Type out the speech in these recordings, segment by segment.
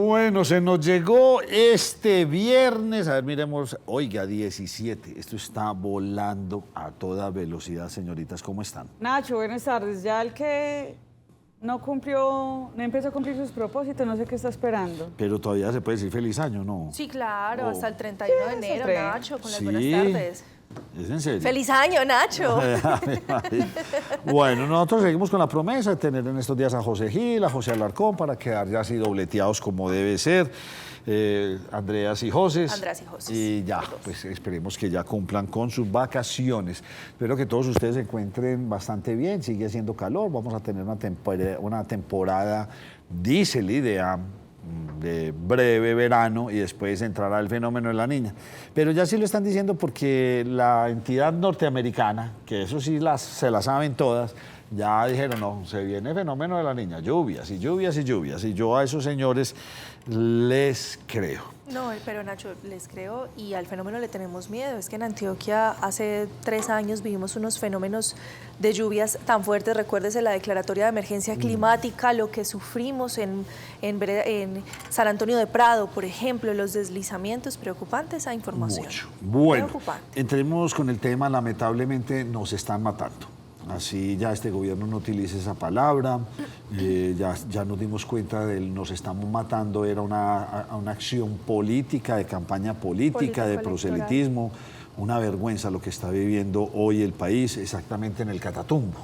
Bueno, se nos llegó este viernes, a ver, miremos, oiga, 17, esto está volando a toda velocidad, señoritas, ¿cómo están? Nacho, buenas tardes. Ya el que no empezó a cumplir sus propósitos, no sé qué está esperando. Pero todavía se puede decir feliz año, ¿no? Sí, claro, Oh. hasta el 31 de enero, Nacho, con las buenas tardes. ¿Es en serio? ¡Feliz año, Nacho! Bueno, nosotros seguimos con la promesa de tener en estos días a José Gil, a José Alarcón, para quedar ya así dobleteados como debe ser. Andreas y José. Andreas y José. Y ya, pues esperemos que ya cumplan con sus vacaciones. Espero que todos ustedes se encuentren bastante bien, sigue haciendo calor, vamos a tener una temporada díseli de breve verano y después entrará el fenómeno de la niña. Pero ya sí lo están diciendo porque la entidad norteamericana, que eso sí se la saben todas, ya dijeron, no, se viene el fenómeno de la niña, lluvias y lluvias y lluvias. Y yo a esos señores les creo. No, pero Nacho, les creo y al fenómeno le tenemos miedo. Es que en Antioquia hace 3 años vivimos unos fenómenos de lluvias tan fuertes. Recuérdese la declaratoria de emergencia climática, lo que sufrimos en San Antonio de Prado, por ejemplo, los deslizamientos. Preocupante esa información. Mucho. Bueno, preocupante. Entremos con el tema, lamentablemente nos están matando. Así ya este gobierno no utiliza esa palabra, ya nos dimos cuenta de nos estamos matando, era una acción política, de campaña política, de proselitismo, una vergüenza lo que está viviendo hoy el país, exactamente en el Catatumbo,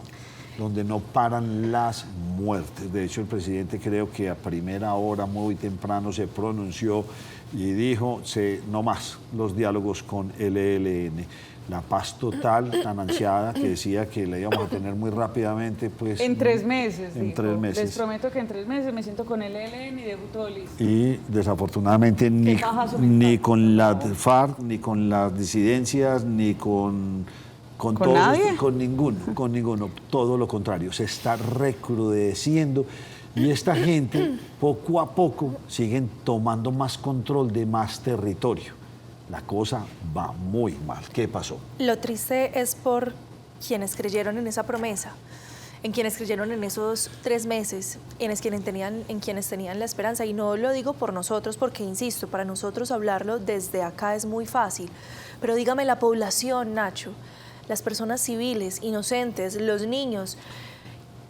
donde no paran las muertes. De hecho, el presidente creo que a primera hora, muy temprano, se pronunció y dijo, no más los diálogos con el ELN. La paz total, tan ansiada, que decía que la íbamos a tener muy rápidamente, pues... En 3 meses, En 3 meses. Les prometo que en 3 meses me siento con el ELN y dejo todo listo. Y desafortunadamente ni con la FARC, ni con las disidencias, ni con todos, nadie? con ninguno, todo lo contrario, se está recrudeciendo y esta gente poco a poco siguen tomando más control de más territorio. La cosa va muy mal. ¿Qué pasó? Lo triste es por quienes creyeron en esa promesa, en quienes creyeron en esos 3 meses, en quienes tenían la esperanza. Y no lo digo por nosotros, porque, insisto, para nosotros hablarlo desde acá es muy fácil. Pero dígame la población, Nacho, las personas civiles, inocentes, los niños.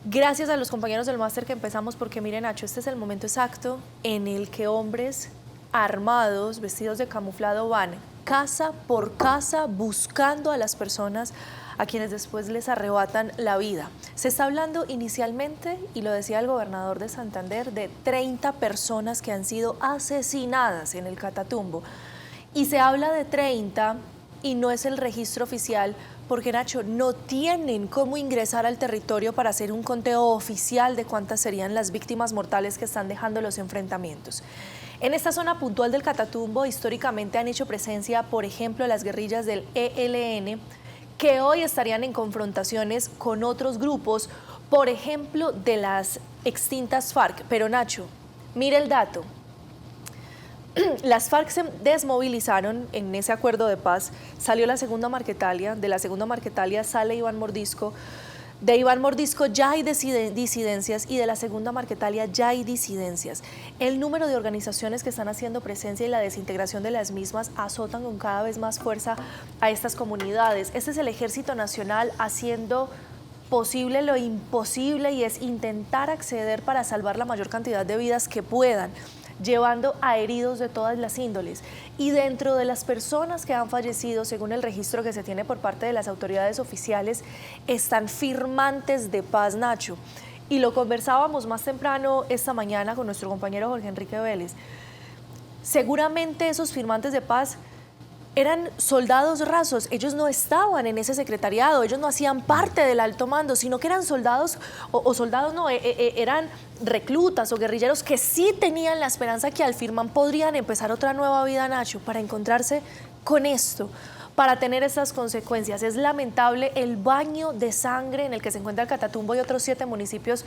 Gracias a los compañeros del máster que empezamos, porque mire, Nacho, este es el momento exacto en el que hombres armados, vestidos de camuflado, van casa por casa buscando a las personas a quienes después les arrebatan la vida. Se está hablando inicialmente, y lo decía el gobernador de Santander, de 30 personas que han sido asesinadas en el Catatumbo. Y se habla de 30 y no es el registro oficial, porque, Nacho, no tienen cómo ingresar al territorio para hacer un conteo oficial de cuántas serían las víctimas mortales que están dejando los enfrentamientos. En esta zona puntual del Catatumbo, históricamente han hecho presencia, por ejemplo, las guerrillas del ELN, que hoy estarían en confrontaciones con otros grupos, por ejemplo, de las extintas FARC. Pero, Nacho, mire el dato. Las FARC se desmovilizaron en ese acuerdo de paz, salió la segunda Marquetalia, de la segunda Marquetalia sale Iván Mordisco, de Iván Mordisco ya hay disidencias y de la segunda Marquetalia ya hay disidencias. El número de organizaciones que están haciendo presencia y la desintegración de las mismas azotan con cada vez más fuerza a estas comunidades. Este es el Ejército Nacional haciendo posible lo imposible, y es intentar acceder para salvar la mayor cantidad de vidas que puedan, llevando a heridos de todas las índoles. Y dentro de las personas que han fallecido, según el registro que se tiene por parte de las autoridades oficiales, están firmantes de paz, Nacho. Y lo conversábamos más temprano esta mañana con nuestro compañero Jorge Enrique Vélez. Seguramente esos firmantes de paz eran soldados rasos, ellos no estaban en ese secretariado, ellos no hacían parte del alto mando, sino que eran soldados, eran reclutas o guerrilleros que sí tenían la esperanza que al firmar podrían empezar otra nueva vida, Nacho, para encontrarse con esto, para tener estas consecuencias. Es lamentable el baño de sangre en el que se encuentra el Catatumbo y otros 7 municipios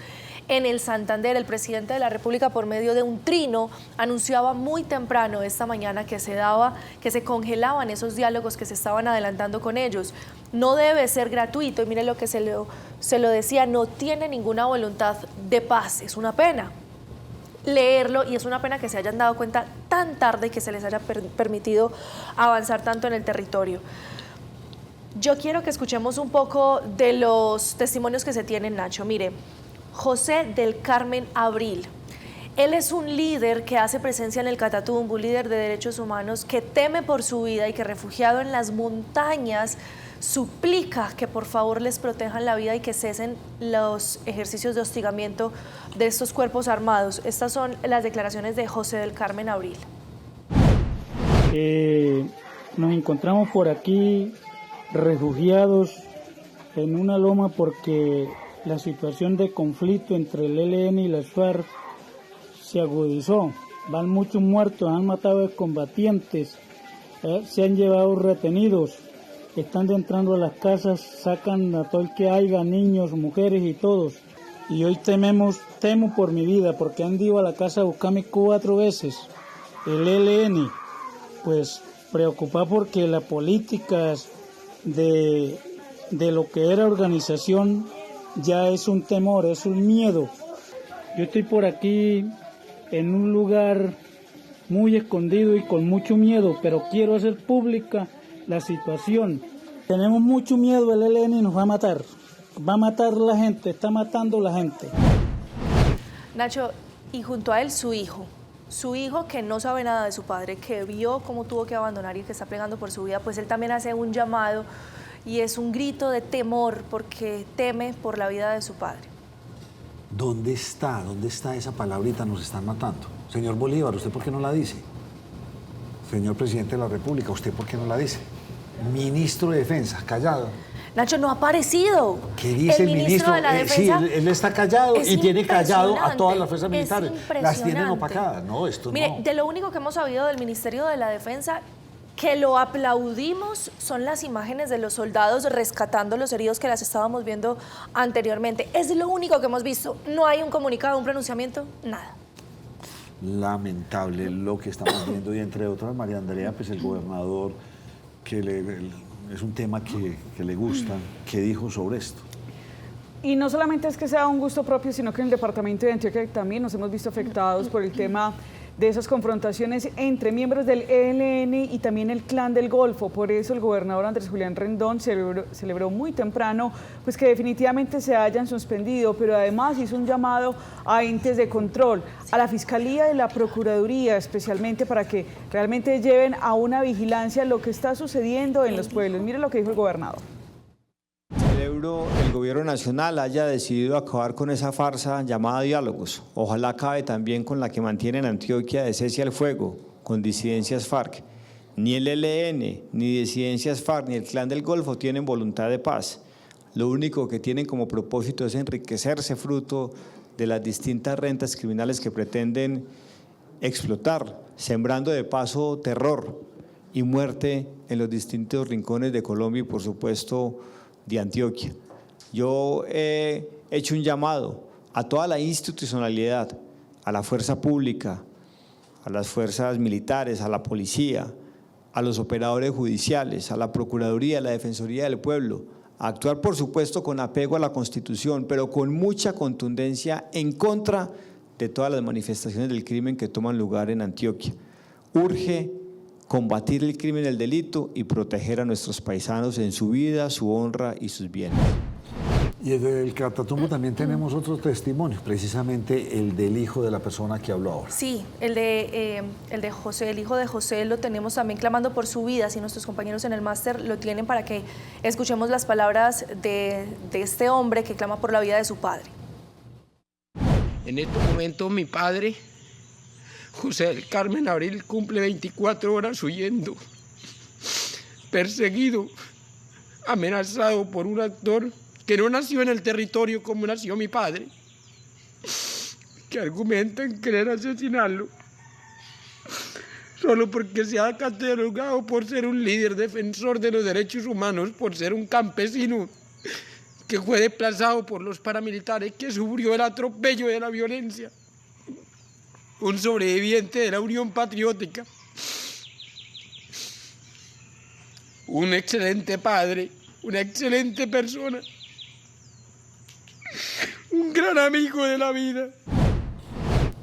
en el Santander. El presidente de la República, por medio de un trino, anunciaba muy temprano esta mañana que se congelaban esos diálogos que se estaban adelantando con ellos. No debe ser gratuito, y mire lo que se lo decía, no tiene ninguna voluntad de paz, es una pena. leerlo y es una pena que se hayan dado cuenta tan tarde y que se les haya permitido avanzar tanto en el territorio. Yo quiero que escuchemos un poco de los testimonios que se tienen, Nacho. Mire, José del Carmen Abril. Él es un líder que hace presencia en el Catatumbo, un líder de derechos humanos que teme por su vida y que refugiado en las montañas suplica que por favor les protejan la vida y que cesen los ejercicios de hostigamiento de estos cuerpos armados. Estas son las declaraciones de José del Carmen Abril. Nos encontramos por aquí refugiados en una loma porque la situación de conflicto entre el ELN y las FARC se agudizó. Van muchos muertos, han matado a combatientes, se han llevado retenidos, están entrando a las casas, sacan a todo el que haya, niños, mujeres y todos. Y hoy temo por mi vida porque han ido a la casa a buscarme 4 veces. El ELN, pues preocupado porque las políticas de lo que era organización ya es un temor, es un miedo. Yo estoy por aquí en un lugar muy escondido y con mucho miedo, pero quiero hacer pública la situación. Tenemos mucho miedo, el ELN nos va a matar a la gente, está matando a la gente. Nacho, y junto a él su hijo que no sabe nada de su padre, que vio cómo tuvo que abandonar y que está plegando por su vida, pues él también hace un llamado y es un grito de temor porque teme por la vida de su padre. ¿Dónde está esa palabrita? Nos están matando. Señor Bolívar, ¿usted por qué no la dice? Señor Presidente de la República, ¿usted por qué no la dice? Ministro de Defensa, callado. Nacho, no ha aparecido. ¿Qué dice el ministro de la Defensa? Sí, él está callado y tiene callado a todas las fuerzas es militares. Las tienen opacadas. No, esto Mire, no. de lo único que hemos sabido del Ministerio de la Defensa, que lo aplaudimos, son las imágenes de los soldados rescatando los heridos que las estábamos viendo anteriormente. Es lo único que hemos visto. No hay un comunicado, un pronunciamiento, nada. Lamentable lo que estamos viendo y entre otras, María Andrea, pues el gobernador, es un tema que le gusta, ¿qué dijo sobre esto? Y no solamente es que sea un gusto propio, sino que en el departamento de Antioquia también nos hemos visto afectados por el tema de esas confrontaciones entre miembros del ELN y también el Clan del Golfo. Por eso el gobernador Andrés Julián Rendón celebró muy temprano pues que definitivamente se hayan suspendido, pero además hizo un llamado a entes de control, a la Fiscalía y la Procuraduría especialmente, para que realmente lleven a una vigilancia lo que está sucediendo en los pueblos. Mire lo que dijo el gobernador. Celebro el gobierno nacional haya decidido acabar con esa farsa llamada diálogos. Ojalá acabe también con la que mantiene en Antioquia de cese al fuego, con disidencias FARC. Ni el ELN, ni disidencias FARC, ni el Clan del Golfo tienen voluntad de paz. Lo único que tienen como propósito es enriquecerse fruto de las distintas rentas criminales que pretenden explotar, sembrando de paso terror y muerte en los distintos rincones de Colombia y, por supuesto, de Antioquia. Yo he hecho un llamado a toda la institucionalidad, a la fuerza pública, a las fuerzas militares, a la policía, a los operadores judiciales, a la Procuraduría, a la Defensoría del Pueblo, a actuar, por supuesto, con apego a la Constitución, pero con mucha contundencia en contra de todas las manifestaciones del crimen que toman lugar en Antioquia. Urge combatir el crimen y el delito y proteger a nuestros paisanos en su vida, su honra y sus bienes. Y desde el Catatumbo también tenemos otro testimonio, precisamente el del hijo de la persona que habló ahora. Sí, el de José, el hijo de José, lo tenemos también clamando por su vida. Si nuestros compañeros en el máster lo tienen, para que escuchemos las palabras de este hombre que clama por la vida de su padre. En este momento mi padre, José del Carmen Abril, cumple 24 horas huyendo, perseguido, amenazado por un actor que no nació en el territorio como nació mi padre, que argumentan querer asesinarlo solo porque se ha catalogado por ser un líder defensor de los derechos humanos, por ser un campesino que fue desplazado por los paramilitares, que sufrió el atropello de la violencia. Un sobreviviente de la Unión Patriótica, un excelente padre, una excelente persona, un gran amigo de la vida.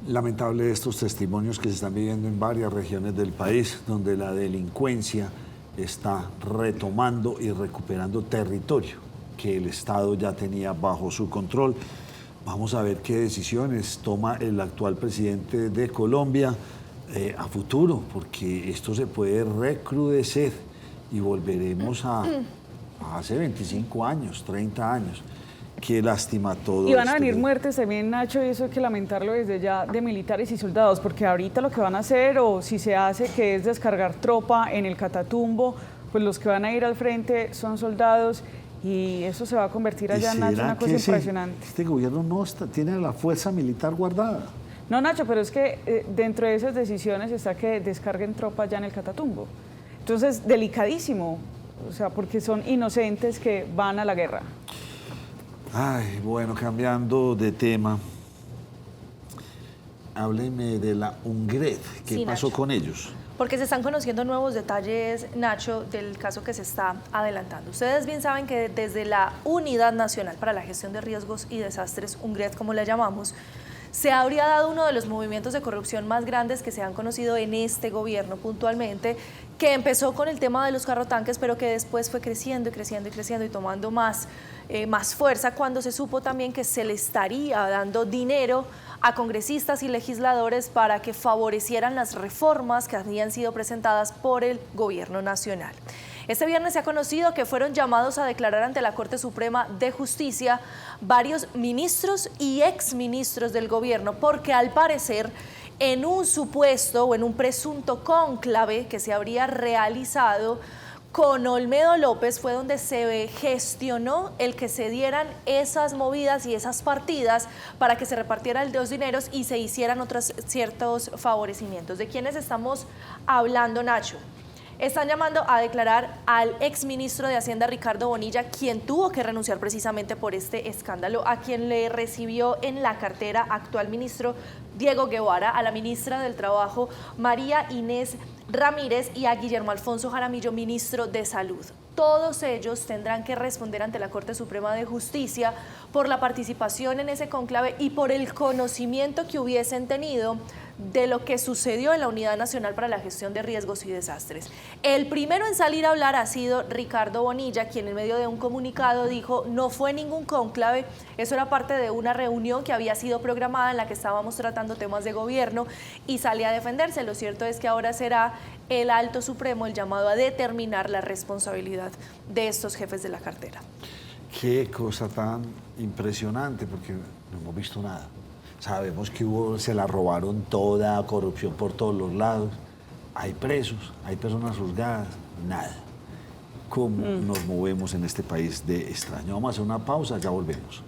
Lamentable estos testimonios que se están viviendo en varias regiones del país, donde la delincuencia está retomando y recuperando territorio que el Estado ya tenía bajo su control. Vamos a ver qué decisiones toma el actual presidente de Colombia a futuro, porque esto se puede recrudecer y volveremos a hace 25 años, 30 años. Qué lástima todo. Y van a venir muertes también, Nacho, y eso hay que lamentarlo desde ya, de militares y soldados, porque ahorita lo que van a hacer, o si se hace, que es descargar tropa en el Catatumbo, pues los que van a ir al frente son soldados, y eso se va a convertir allá, Nacho, en una cosa impresionante. Este gobierno no tiene la fuerza militar guardada. No, Nacho, pero es que dentro de esas decisiones está que descarguen tropa allá en el Catatumbo. Entonces, delicadísimo, o sea, porque son inocentes que van a la guerra. Ay, bueno, cambiando de tema, hábleme de la UNGRED. ¿Qué pasó con ellos? Porque se están conociendo nuevos detalles, Nacho, del caso que se está adelantando. Ustedes bien saben que desde la Unidad Nacional para la Gestión de Riesgos y Desastres, UNGRED como la llamamos, se habría dado uno de los movimientos de corrupción más grandes que se han conocido en este gobierno puntualmente, que empezó con el tema de los carrotanques, pero que después fue creciendo y creciendo y creciendo y tomando más fuerza cuando se supo también que se le estaría dando dinero a congresistas y legisladores para que favorecieran las reformas que habían sido presentadas por el gobierno nacional. Este viernes se ha conocido que fueron llamados a declarar ante la Corte Suprema de Justicia varios ministros y exministros del gobierno, porque al parecer en un supuesto o en un presunto cónclave que se habría realizado con Olmedo López fue donde se gestionó el que se dieran esas movidas y esas partidas para que se repartieran los dineros y se hicieran otros ciertos favorecimientos. ¿De quiénes estamos hablando, Nacho? Están llamando a declarar al exministro de Hacienda, Ricardo Bonilla, quien tuvo que renunciar precisamente por este escándalo, a quien le recibió en la cartera actual ministro Diego Guevara, a la ministra del Trabajo, María Inés Ramírez, y a Guillermo Alfonso Jaramillo, ministro de Salud. Todos ellos tendrán que responder ante la Corte Suprema de Justicia por la participación en ese cónclave y por el conocimiento que hubiesen tenido de lo que sucedió en la Unidad Nacional para la Gestión de Riesgos y Desastres. El primero en salir a hablar ha sido Ricardo Bonilla, quien en medio de un comunicado dijo: no fue ningún cónclave, eso era parte de una reunión que había sido programada en la que estábamos tratando temas de gobierno, y sale a defenderse. Lo cierto es que ahora será el Alto Supremo el llamado a determinar la responsabilidad de estos jefes de la cartera. Qué cosa tan impresionante, porque no hemos visto nada. Sabemos que se la robaron toda, corrupción por todos los lados. Hay presos, hay personas juzgadas, nada. ¿Cómo nos movemos en este país de extraño? Vamos a hacer una pausa, ya volvemos.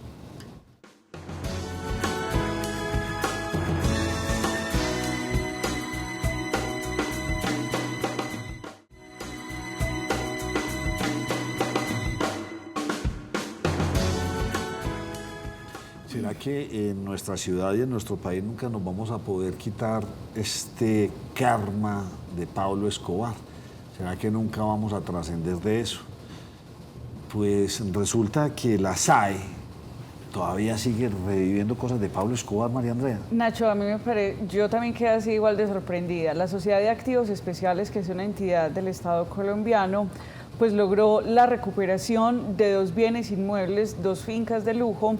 ¿Será que en nuestra ciudad y en nuestro país nunca nos vamos a poder quitar este karma de Pablo Escobar? ¿Será que nunca vamos a trascender de eso? Pues resulta que la SAE todavía sigue reviviendo cosas de Pablo Escobar, María Andrea. Nacho, a mí me parece, yo también quedé así igual de sorprendida. La Sociedad de Activos Especiales, que es una entidad del Estado colombiano, pues logró la recuperación de 2 bienes inmuebles, 2 fincas de lujo,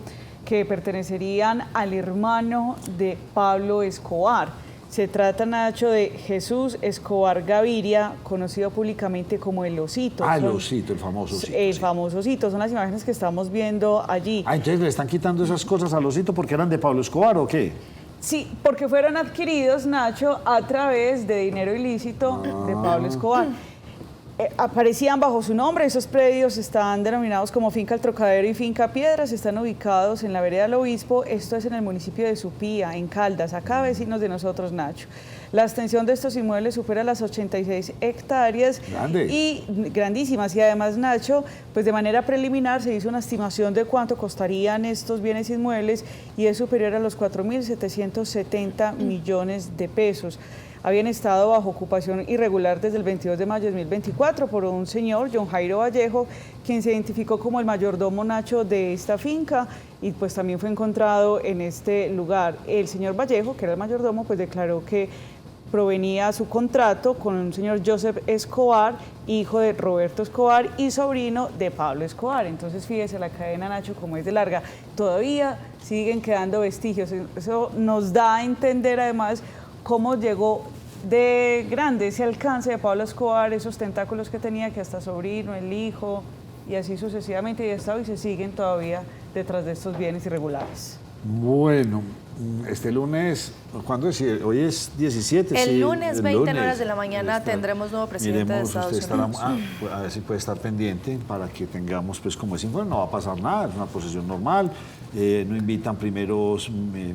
que pertenecerían al hermano de Pablo Escobar. Se trata, Nacho, de Jesús Escobar Gaviria, conocido públicamente como el Osito. Ah, el Osito, el famoso Osito. El sí. famoso Osito, son las imágenes que estamos viendo allí. Ah, entonces le están quitando esas cosas al Osito porque eran de Pablo Escobar, ¿o qué? Sí, porque fueron adquiridos, Nacho, a través de dinero ilícito de Pablo Escobar. Aparecían bajo su nombre. Esos predios están denominados como Finca El Trocadero y Finca Piedras, están ubicados en la vereda del Obispo, esto es en el municipio de Supía, en Caldas, acá vecinos de nosotros, Nacho. La extensión de estos inmuebles supera las 86 hectáreas. Grande. Y grandísimas, y además, Nacho, pues de manera preliminar se hizo una estimación de cuánto costarían estos bienes inmuebles y es superior a los 4.770 millones de pesos. habían estado bajo ocupación irregular desde el 22 de mayo de 2024 por un señor, John Jairo Vallejo, quien se identificó como el mayordomo Nacho de esta finca y pues también fue encontrado en este lugar. El señor Vallejo, que era el mayordomo, pues declaró que provenía su contrato con un señor Joseph Escobar, hijo de Roberto Escobar y sobrino de Pablo Escobar. Entonces fíjese la cadena, Nacho, como es de larga. Todavía siguen quedando vestigios. Eso nos da a entender además cómo llegó de grande ese alcance de Pablo Escobar, esos tentáculos que tenía, que hasta sobrino, el hijo y así sucesivamente, y hasta hoy se siguen todavía detrás de estos bienes irregulares. Bueno, este lunes, ¿cuándo es? Hoy es 17. El sí, lunes, 20 horas de la mañana, tendremos nuevo presidente de Estados Unidos. A ver si puede estar pendiente para que tengamos, pues como es informe, no va a pasar nada, es una posesión normal, no invitan primeros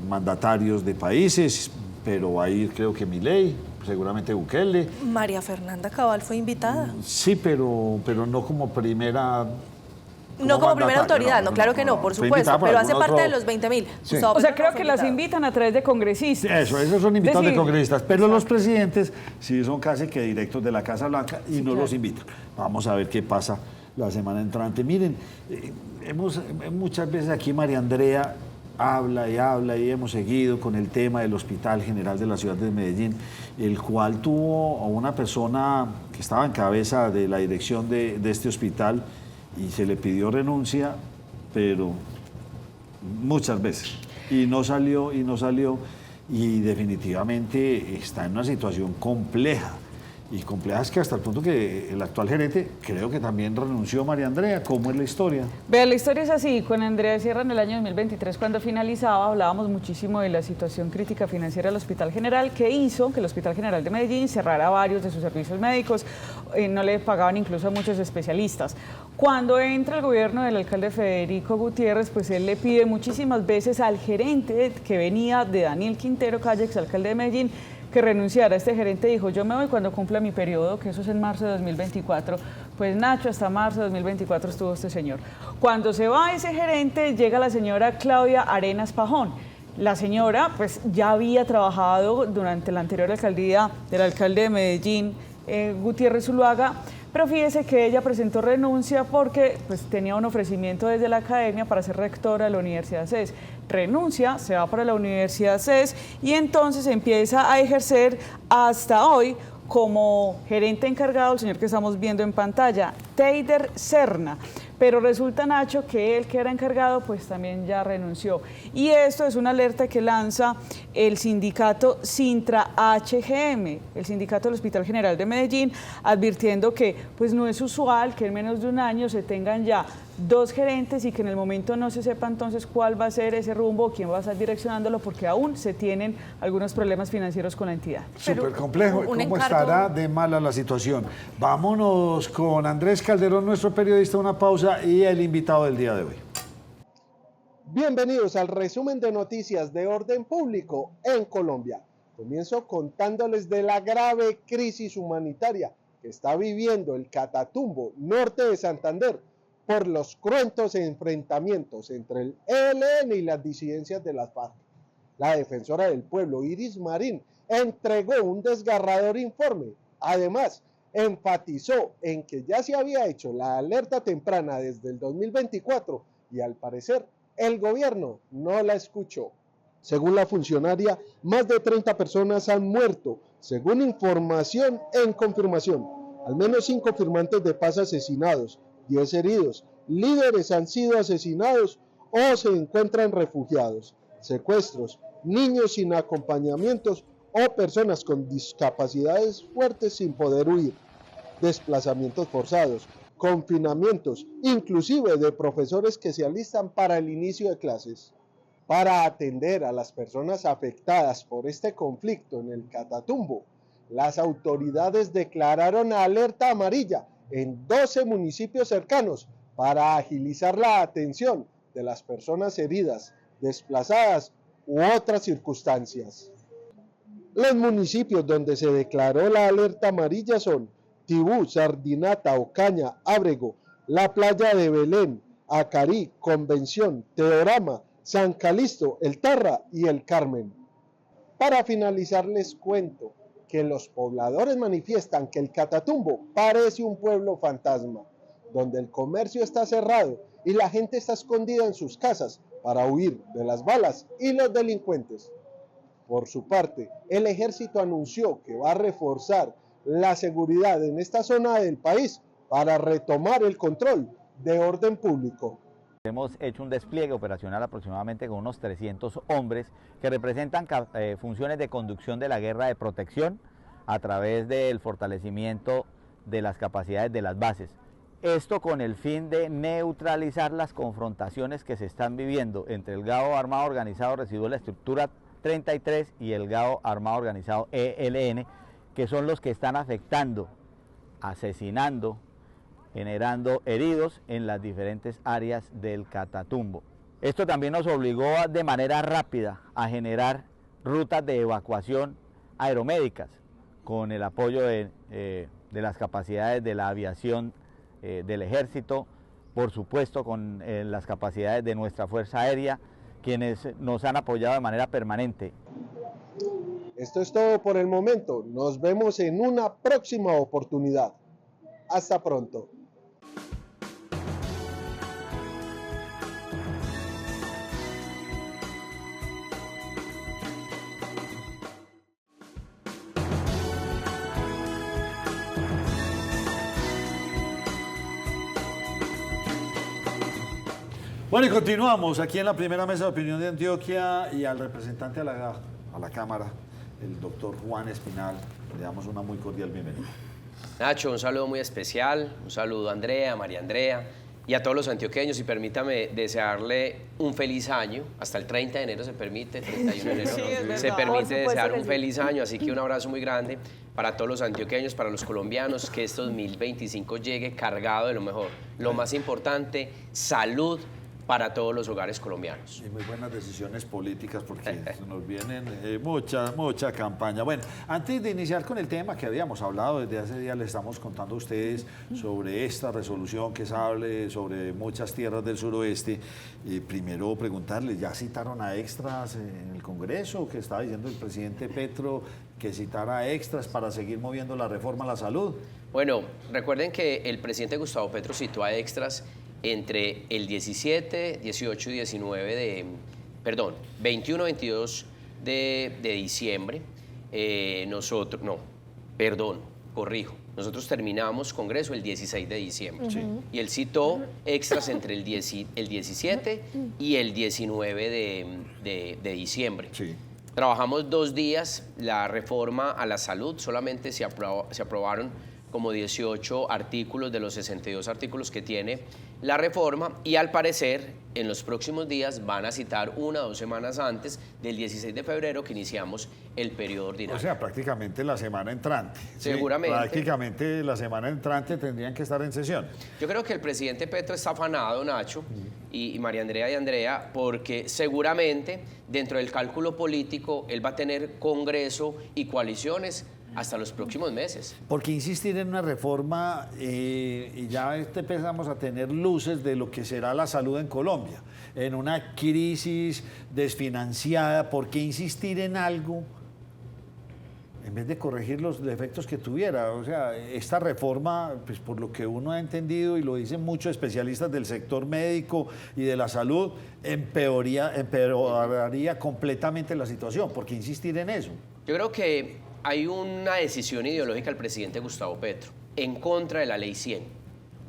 mandatarios de países, pero va a ir creo que Milei, seguramente Bukele. María Fernanda Cabal fue invitada. Sí, pero no como primera... No como primera autoridad, no, claro que no, por supuesto, pero hace parte de los 20.000. Sí. O sea, creo que las invitan a través de congresistas. Esos son invitados de congresistas, pero los presidentes sí son casi que directos de la Casa Blanca y no los invitan. Vamos a ver qué pasa la semana entrante. Miren, muchas veces aquí María Andrea habla y hemos seguido con el tema del Hospital General de la Ciudad de Medellín, el cual tuvo a una persona que estaba en cabeza de la dirección de este hospital y se le pidió renuncia, pero muchas veces, y no salió, y definitivamente está en una situación compleja. Y compleja es que hasta el punto que el actual gerente creo que también renunció. María Andrea, ¿cómo es la historia? Vea, la historia es así. Con Andrea Sierra en el año 2023, cuando finalizaba, hablábamos muchísimo de la situación crítica financiera del Hospital General, que hizo que el Hospital General de Medellín cerrara varios de sus servicios médicos, no le pagaban incluso a muchos especialistas. Cuando entra el gobierno del alcalde Federico Gutiérrez, pues él le pide muchísimas veces al gerente que venía de Daniel Quintero Calle, exalcalde de Medellín, que renunciara. Este gerente dijo, yo me voy cuando cumpla mi periodo, que eso es en marzo de 2024. Pues Nacho, hasta marzo de 2024 estuvo este señor. Cuando se va ese gerente, llega la señora Claudia Arenas Pajón. La señora pues ya había trabajado durante la anterior alcaldía del alcalde de Medellín, Gutiérrez Zuluaga, pero fíjese que ella presentó renuncia porque pues, tenía un ofrecimiento desde la academia para ser rectora de la Universidad CES. Renuncia, se va para la Universidad CES y entonces empieza a ejercer hasta hoy como gerente encargado, el señor que estamos viendo en pantalla, Teider Serna. Pero resulta, Nacho, que él que era encargado, pues también ya renunció. Y esto es una alerta que lanza el sindicato Sintra HGM, el sindicato del Hospital General de Medellín, advirtiendo que pues no es usual que en menos de un año se tengan ya 2 gerentes y que en el momento no se sepa entonces cuál va a ser ese rumbo, quién va a estar direccionándolo, porque aún se tienen algunos problemas financieros con la entidad. Súper complejo. ¿Cómo estará de mala la situación? Vámonos con Andrés Calderón, nuestro periodista, una pausa y el invitado del día de hoy. Bienvenidos al resumen de noticias de orden público en Colombia. Comienzo contándoles de la grave crisis humanitaria que está viviendo el Catatumbo, norte de Santander, por los cruentos enfrentamientos entre el ELN y las disidencias de las FARC. La defensora del pueblo, Iris Marín, entregó un desgarrador informe. Además, enfatizó en que ya se había hecho la alerta temprana desde el 2024 y al parecer el gobierno no la escuchó. Según la funcionaria, más de 30 personas han muerto, según información en confirmación. Al menos 5 firmantes de paz asesinados, 10 heridos, líderes han sido asesinados o se encuentran refugiados, secuestros, niños sin acompañamientos o personas con discapacidades fuertes sin poder huir, desplazamientos forzados, confinamientos, inclusive de profesores que se alistan para el inicio de clases. Para atender a las personas afectadas por este conflicto en el Catatumbo, las autoridades declararon alerta amarilla en 12 municipios cercanos para agilizar la atención de las personas heridas, desplazadas u otras circunstancias. Los municipios donde se declaró la alerta amarilla son Tibú, Sardinata, Ocaña, Ábrego, La Playa de Belén, Acarí, Convención, Teorama, San Calixto, El Tarra y El Carmen. Para finalizar les cuento que los pobladores manifiestan que el Catatumbo parece un pueblo fantasma, donde el comercio está cerrado y la gente está escondida en sus casas para huir de las balas y los delincuentes. Por su parte, el ejército anunció que va a reforzar la seguridad en esta zona del país para retomar el control de orden público. Hemos hecho un despliegue operacional aproximadamente con unos 300 hombres que representan funciones de conducción de la guerra de protección a través del fortalecimiento de las capacidades de las bases. Esto con el fin de neutralizar las confrontaciones que se están viviendo entre el GAO Armado Organizado Residuo de la Estructura 33 y el GAO Armado Organizado ELN, que son los que están afectando, asesinando, generando heridos en las diferentes áreas del Catatumbo. Esto también nos obligó de manera rápida a generar rutas de evacuación aeromédicas con el apoyo de las capacidades de la aviación del ejército, por supuesto con las capacidades de nuestra Fuerza Aérea, quienes nos han apoyado de manera permanente. Esto es todo por el momento. Nos vemos en una próxima oportunidad. Hasta pronto. Bueno, y continuamos aquí en la primera mesa de opinión de Antioquia y al representante a la Cámara, el doctor Juan Espinal, le damos una muy cordial bienvenida. Nacho, un saludo muy especial, un saludo a Andrea, a María Andrea y a todos los antioqueños, y permítame desearle un feliz año, hasta el 30 de enero se permite, 31 de enero se permite desear un feliz año, así que un abrazo muy grande para todos los antioqueños, para los colombianos, que este 2025 llegue cargado de lo mejor. Lo más importante, salud para todos los hogares colombianos. Y muy buenas decisiones políticas porque nos vienen mucha campaña. Bueno, antes de iniciar con el tema que habíamos hablado desde hace días, les estamos contando a ustedes sobre esta resolución que sale sobre muchas tierras del suroeste. Primero preguntarles, ¿ya citaron a extras en el Congreso? Que estaba diciendo el presidente Petro que citara a extras para seguir moviendo la reforma a la salud. Bueno, recuerden que el presidente Gustavo Petro citó a extras entre el 17, 18 y 21, 22 de diciembre. Nosotros terminamos Congreso el 16 de diciembre. Sí. Y él citó extras entre el 17 y el 19 de diciembre. Sí. Trabajamos 2 días la reforma a la salud, solamente se aprobaron como 18 artículos de los 62 artículos que tiene la reforma, y al parecer en los próximos días van a citar 1 o 2 semanas antes del 16 de febrero que iniciamos el periodo ordinario. O sea, prácticamente la semana entrante. Seguramente. Sí, prácticamente la semana entrante tendrían que estar en sesión. Yo creo que el presidente Petro está afanado, Nacho, y María Andrea y Andrea, porque seguramente dentro del cálculo político él va a tener Congreso y coaliciones hasta los próximos meses. Porque insistir en una reforma y ya empezamos a tener luces de lo que será la salud en Colombia, en una crisis desfinanciada. ¿Por qué insistir en algo en vez de corregir los defectos que tuviera? O sea, esta reforma, pues por lo que uno ha entendido y lo dicen muchos especialistas del sector médico y de la salud, empeoraría completamente la situación. ¿Por qué insistir en eso? Yo creo que hay una decisión ideológica del presidente Gustavo Petro en contra de la Ley 100.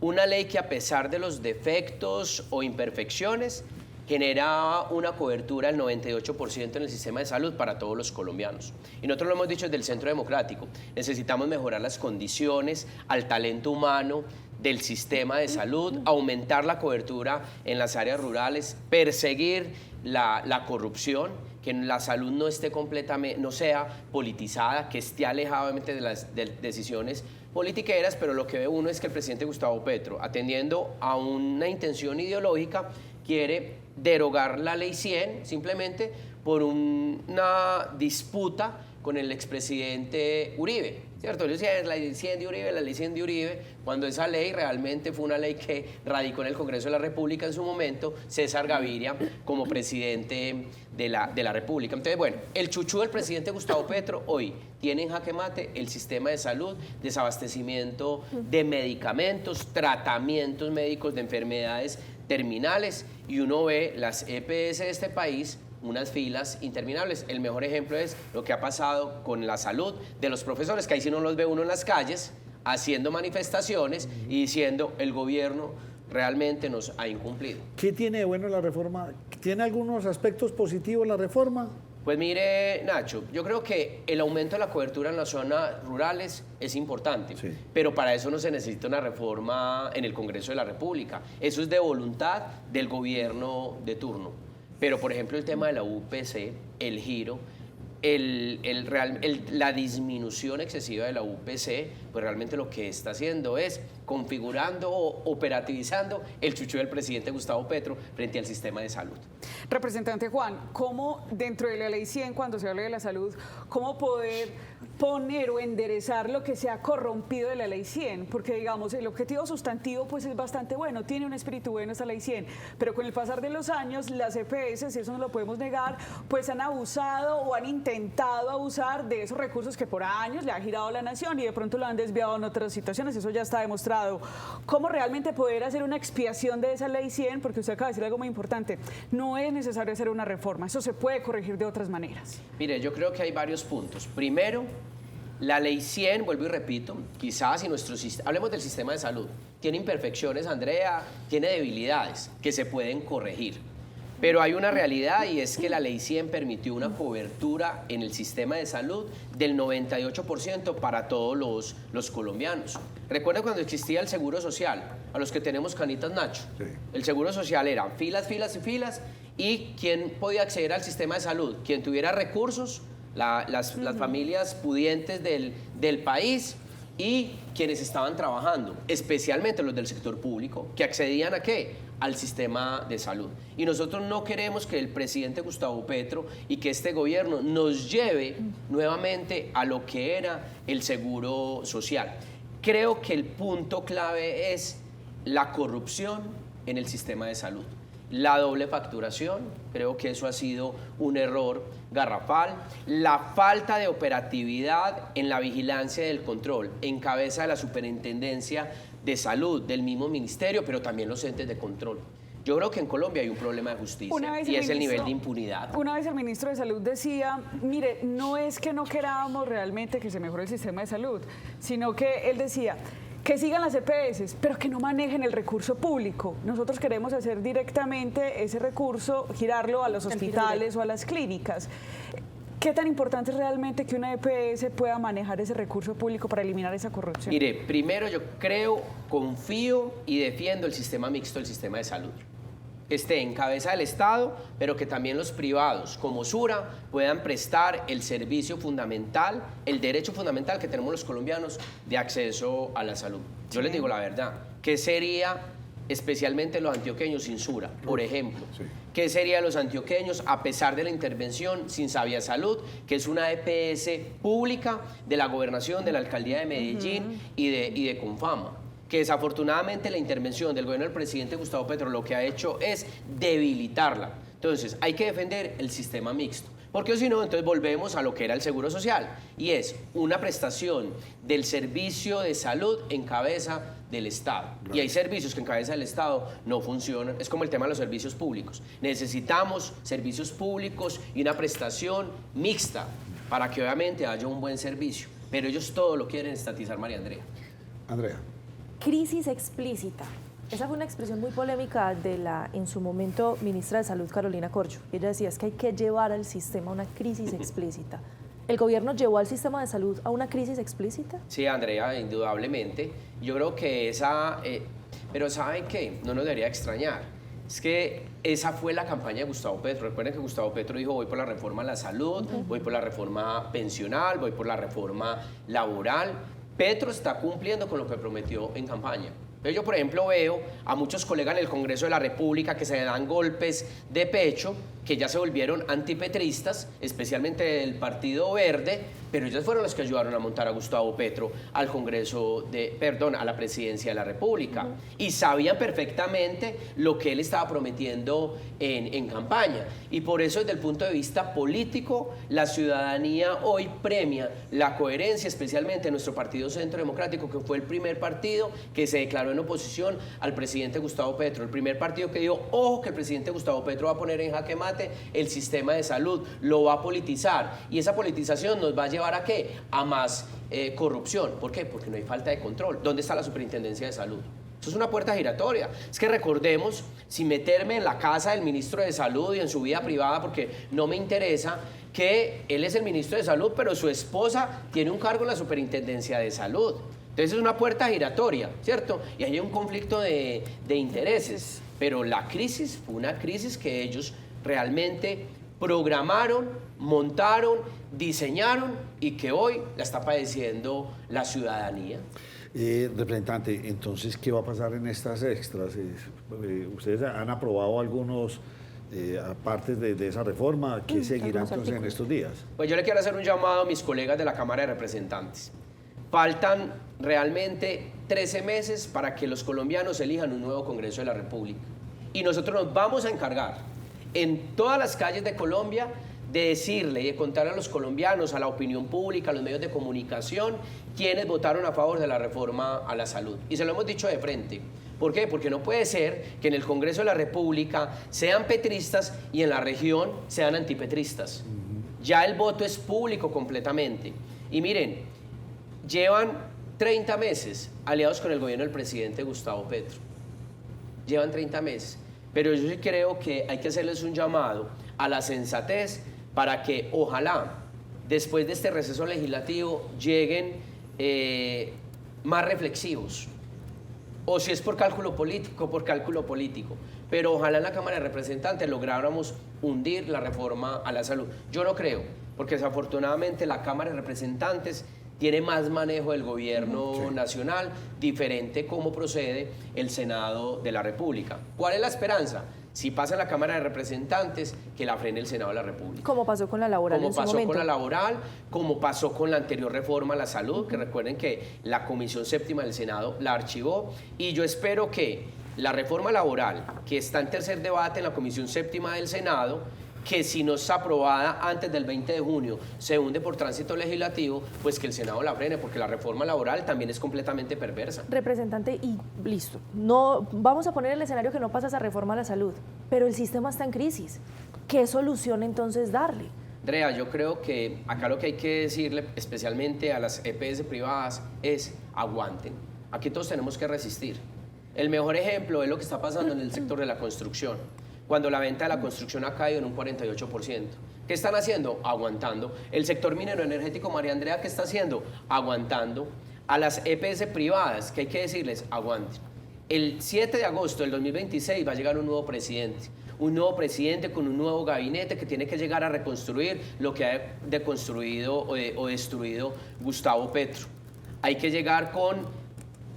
Una ley que, a pesar de los defectos o imperfecciones, generaba una cobertura del 98% en el sistema de salud para todos los colombianos. Y nosotros lo hemos dicho desde el Centro Democrático, necesitamos mejorar las condiciones al talento humano del sistema de salud, aumentar la cobertura en las áreas rurales, perseguir la corrupción, que la salud no esté completamente, no sea politizada, que esté alejada de las decisiones politiqueras, pero lo que ve uno es que el presidente Gustavo Petro, atendiendo a una intención ideológica, quiere derogar la Ley 100 simplemente por una disputa con el expresidente Uribe. ¿cierto? Ellos decían la ley 100 de Uribe, la ley 100 de Uribe, cuando esa ley realmente fue una ley que radicó en el Congreso de la República en su momento César Gaviria como presidente de la República. Entonces, bueno, el chuchú del presidente Gustavo Petro hoy tiene en jaque mate el sistema de salud, desabastecimiento de medicamentos, tratamientos médicos de enfermedades terminales, y uno ve las EPS de este país, unas filas interminables. El mejor ejemplo es lo que ha pasado con la salud de los profesores, que ahí sí no los ve uno en las calles haciendo manifestaciones y diciendo el gobierno realmente nos ha incumplido. ¿Qué tiene de bueno la reforma? ¿Tiene algunos aspectos positivos la reforma? Pues mire, Nacho, yo creo que el aumento de la cobertura en las zonas rurales es importante, sí, pero para eso no se necesita una reforma en el Congreso de la República. Eso es de voluntad del gobierno de turno. Pero, por ejemplo, el tema de la UPC, el giro, la disminución excesiva de la UPC, pues realmente lo que está haciendo es configurando o operativizando el chuchu del presidente Gustavo Petro frente al sistema de salud. Representante Juan, ¿cómo dentro de la ley 100, cuando se habla de la salud, cómo poder poner o enderezar lo que se ha corrompido de la ley 100? Porque, digamos, el objetivo sustantivo pues es bastante bueno, tiene un espíritu bueno esta ley 100, pero con el pasar de los años, las EPS, eso no lo podemos negar, pues han abusado o han intentado abusar de esos recursos que por años le ha girado la nación y de pronto lo han desviado en otras situaciones, eso ya está demostrado. ¿Cómo realmente poder hacer una expiación de esa ley 100? Porque usted acaba de decir algo muy importante, no es necesario hacer una reforma, eso se puede corregir de otras maneras. Mire, yo creo que hay varios puntos. Primero, la ley 100, vuelvo y repito, quizás si hablemos del sistema de salud, tiene imperfecciones, Andrea, tiene debilidades que se pueden corregir. Pero hay una realidad, y es que la ley 100 permitió una cobertura en el sistema de salud del 98% para todos los colombianos. Recuerda cuando existía el Seguro Social, a los que tenemos canitas, Nacho. Sí. El Seguro Social era filas, filas y filas, y ¿quién podía acceder al sistema de salud? Quien tuviera recursos, las familias pudientes del país, y quienes estaban trabajando, especialmente los del sector público, que accedían ¿a qué? Al sistema de salud. Y nosotros no queremos que el presidente Gustavo Petro y que este gobierno nos lleve nuevamente a lo que era el seguro social. Creo que el punto clave es la corrupción en el sistema de salud. La doble facturación, creo que eso ha sido un error garrafal. La falta de operatividad en la vigilancia y el control, en cabeza de la Superintendencia de Salud, del mismo ministerio, pero también los entes de control. Yo creo que en Colombia hay un problema de justicia y es el nivel de impunidad. Una vez el ministro de Salud decía, mire, no es que no queramos realmente que se mejore el sistema de salud, sino que él decía, que sigan las EPS, pero que no manejen el recurso público. Nosotros queremos hacer directamente ese recurso, girarlo a los hospitales o a las clínicas. ¿Qué tan importante es realmente que una EPS pueda manejar ese recurso público para eliminar esa corrupción? Mire, primero yo creo, confío y defiendo el sistema mixto, el sistema de salud. Que esté en cabeza del Estado, pero que también los privados, como Sura, puedan prestar el servicio fundamental, el derecho fundamental que tenemos los colombianos de acceso a la salud. Yo les digo la verdad, ¿qué sería especialmente los antioqueños sin Sura, por ejemplo? Sí. ¿Qué sería los antioqueños a pesar de la intervención sin Sabia Salud, que es una EPS pública de la gobernación, de la alcaldía de Medellín y de Confama? Que desafortunadamente la intervención del gobierno del presidente Gustavo Petro lo que ha hecho es debilitarla. Entonces, hay que defender el sistema mixto, porque si no, entonces volvemos a lo que era el Seguro Social, y es una prestación del servicio de salud en cabeza del Estado. Y hay servicios que en cabeza del Estado no funcionan, es como el tema de los servicios públicos. Necesitamos servicios públicos y una prestación mixta para que obviamente haya un buen servicio, pero ellos todo lo quieren estatizar, María Andrea. Andrea. Crisis explícita. Esa fue una expresión muy polémica de la, en su momento, ministra de Salud, Carolina Corcho. Ella decía, es que hay que llevar al sistema a una crisis explícita. ¿El gobierno llevó al sistema de salud a una crisis explícita? Sí, Andrea, indudablemente. Yo creo que esa... pero ¿saben qué? No nos debería extrañar. Es que esa fue la campaña de Gustavo Petro. Recuerden que Gustavo Petro dijo, voy por la reforma a la salud, voy por la reforma pensional, voy por la reforma laboral. Petro está cumpliendo con lo que prometió en campaña. Yo, por ejemplo, veo a muchos colegas en el Congreso de la República que se dan golpes de pecho, que ya se volvieron antipetristas, especialmente del Partido Verde, pero ellas fueron las que ayudaron a montar a Gustavo Petro al Congreso a la presidencia de la República. Y sabían perfectamente lo que él estaba prometiendo en campaña. Y por eso, desde el punto de vista político, la ciudadanía hoy premia la coherencia, especialmente en nuestro Partido Centro Democrático, que fue el primer partido que se declaró en oposición al presidente Gustavo Petro. El primer partido que dijo, ojo, que el presidente Gustavo Petro va a poner en jaque mate el sistema de salud, lo va a politizar. Y esa politización nos va a llevar ¿a qué? A más corrupción. ¿Por qué? Porque no hay falta de control. ¿Dónde está la Superintendencia de Salud? Eso es una puerta giratoria. Es que recordemos, sin meterme en la casa del ministro de Salud y en su vida privada, porque no me interesa, que él es el ministro de Salud, pero su esposa tiene un cargo en la Superintendencia de Salud. Entonces es una puerta giratoria, ¿cierto? Y hay un conflicto de intereses. Pero la crisis fue una crisis que ellos realmente programaron, montaron, diseñaron y que hoy la está padeciendo la ciudadanía. Representante, entonces, ¿qué va a pasar en estas extras? Ustedes han aprobado algunos partes de esa reforma. ¿Qué seguirá entonces en estos días? Pues yo le quiero hacer un llamado a mis colegas de la Cámara de Representantes. Faltan realmente 13 meses para que los colombianos elijan un nuevo Congreso de la República. Y nosotros nos vamos a encargar en todas las calles de Colombia de decirle y de contarle a los colombianos, a la opinión pública, a los medios de comunicación, quienes votaron a favor de la reforma a la salud. Y se lo hemos dicho de frente. ¿Por qué? Porque no puede ser que en el Congreso de la República sean petristas y en la región sean antipetristas. Ya el voto es público completamente. Y miren, llevan 30 meses aliados con el gobierno del presidente Gustavo Petro. Llevan 30 meses. Pero yo sí creo que hay que hacerles un llamado a la sensatez para que ojalá después de este receso legislativo lleguen más reflexivos. O si es por cálculo político, pero ojalá en la Cámara de Representantes lográramos hundir la reforma a la salud. Yo no creo, porque desafortunadamente la Cámara de Representantes tiene más manejo del gobierno nacional, diferente cómo procede el Senado de la República. ¿Cuál es la esperanza? Si pasa en la Cámara de Representantes, que la frene el Senado de la República. Como pasó con la laboral en su momento. Como pasó con la laboral, como pasó con la anterior reforma a la salud, que recuerden que la Comisión Séptima del Senado la archivó, y yo espero que la reforma laboral, que está en tercer debate en la Comisión Séptima del Senado, que si no está aprobada antes del 20 de junio, se hunde por tránsito legislativo, pues que el Senado la frene, porque la reforma laboral también es completamente perversa. Representante, y listo, no vamos a poner el escenario que no pasa esa reforma a la salud, pero el sistema está en crisis. ¿Qué solución entonces darle? Andrea, yo creo que acá lo que hay que decirle, especialmente a las EPS privadas, es aguanten. Aquí todos tenemos que resistir. El mejor ejemplo es lo que está pasando en el sector de la construcción, cuando la venta de la construcción ha caído en un 48%. ¿Qué están haciendo? Aguantando. El sector minero energético, María Andrea, ¿qué está haciendo? Aguantando. A las EPS privadas, ¿qué hay que decirles? Aguanten. El 7 de agosto del 2026 va a llegar un nuevo presidente con un nuevo gabinete que tiene que llegar a reconstruir lo que ha deconstruido o destruido Gustavo Petro. Hay que llegar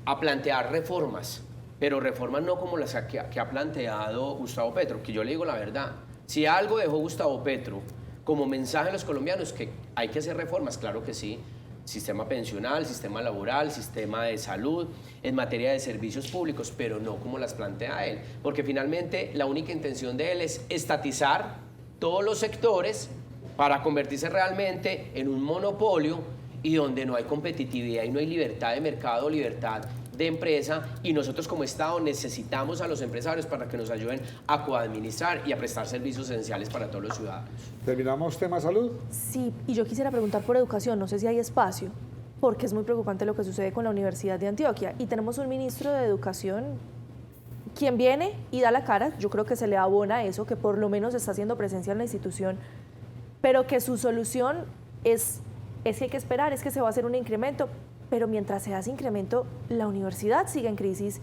a plantear reformas, pero reformas no como las que ha planteado Gustavo Petro, que yo le digo la verdad. Si algo dejó Gustavo Petro como mensaje a los colombianos, que hay que hacer reformas, claro que sí, sistema pensional, sistema laboral, sistema de salud, en materia de servicios públicos, pero no como las plantea él, porque finalmente la única intención de él es estatizar todos los sectores para convertirse realmente en un monopolio y donde no hay competitividad y no hay libertad de mercado, libertad de empresa, y nosotros como Estado necesitamos a los empresarios para que nos ayuden a coadministrar y a prestar servicios esenciales para todos los ciudadanos. ¿Terminamos tema salud? Sí, y yo quisiera preguntar por educación, no sé si hay espacio, porque es muy preocupante lo que sucede con la Universidad de Antioquia, y tenemos un ministro de Educación quien viene y da la cara, yo creo que se le abona eso, que por lo menos está haciendo presencia en la institución, pero que su solución es que hay que esperar, es que se va a hacer un incremento. Pero mientras se hace incremento, la universidad sigue en crisis,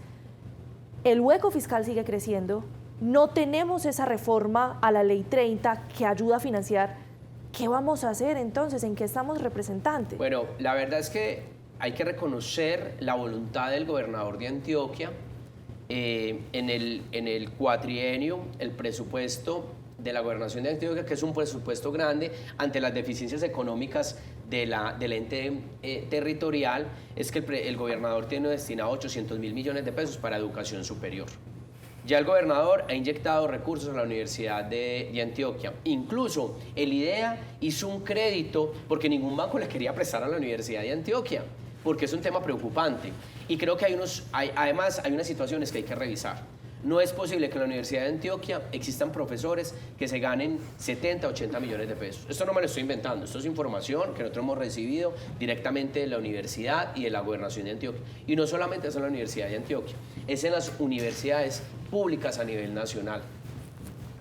el hueco fiscal sigue creciendo, no tenemos esa reforma a la Ley 30 que ayuda a financiar. ¿Qué vamos a hacer entonces? ¿En qué estamos, representante? Bueno, la verdad es que hay que reconocer la voluntad del gobernador de Antioquia. En el cuatrienio, el presupuesto de la gobernación de Antioquia, que es un presupuesto grande ante las deficiencias económicas del ente territorial es que el gobernador tiene destinado 800.000 millones de pesos para educación superior. Ya el gobernador ha inyectado recursos a la Universidad de Antioquia. Incluso el IDEA hizo un crédito porque ningún banco le quería prestar a la Universidad de Antioquia, porque es un tema preocupante. Y creo que además hay unas situaciones que hay que revisar. No es posible que en la Universidad de Antioquia existan profesores que se ganen 70, 80 millones de pesos. Esto no me lo estoy inventando, esto es información que nosotros hemos recibido directamente de la universidad y de la gobernación de Antioquia. Y no solamente es en la Universidad de Antioquia, es en las universidades públicas a nivel nacional.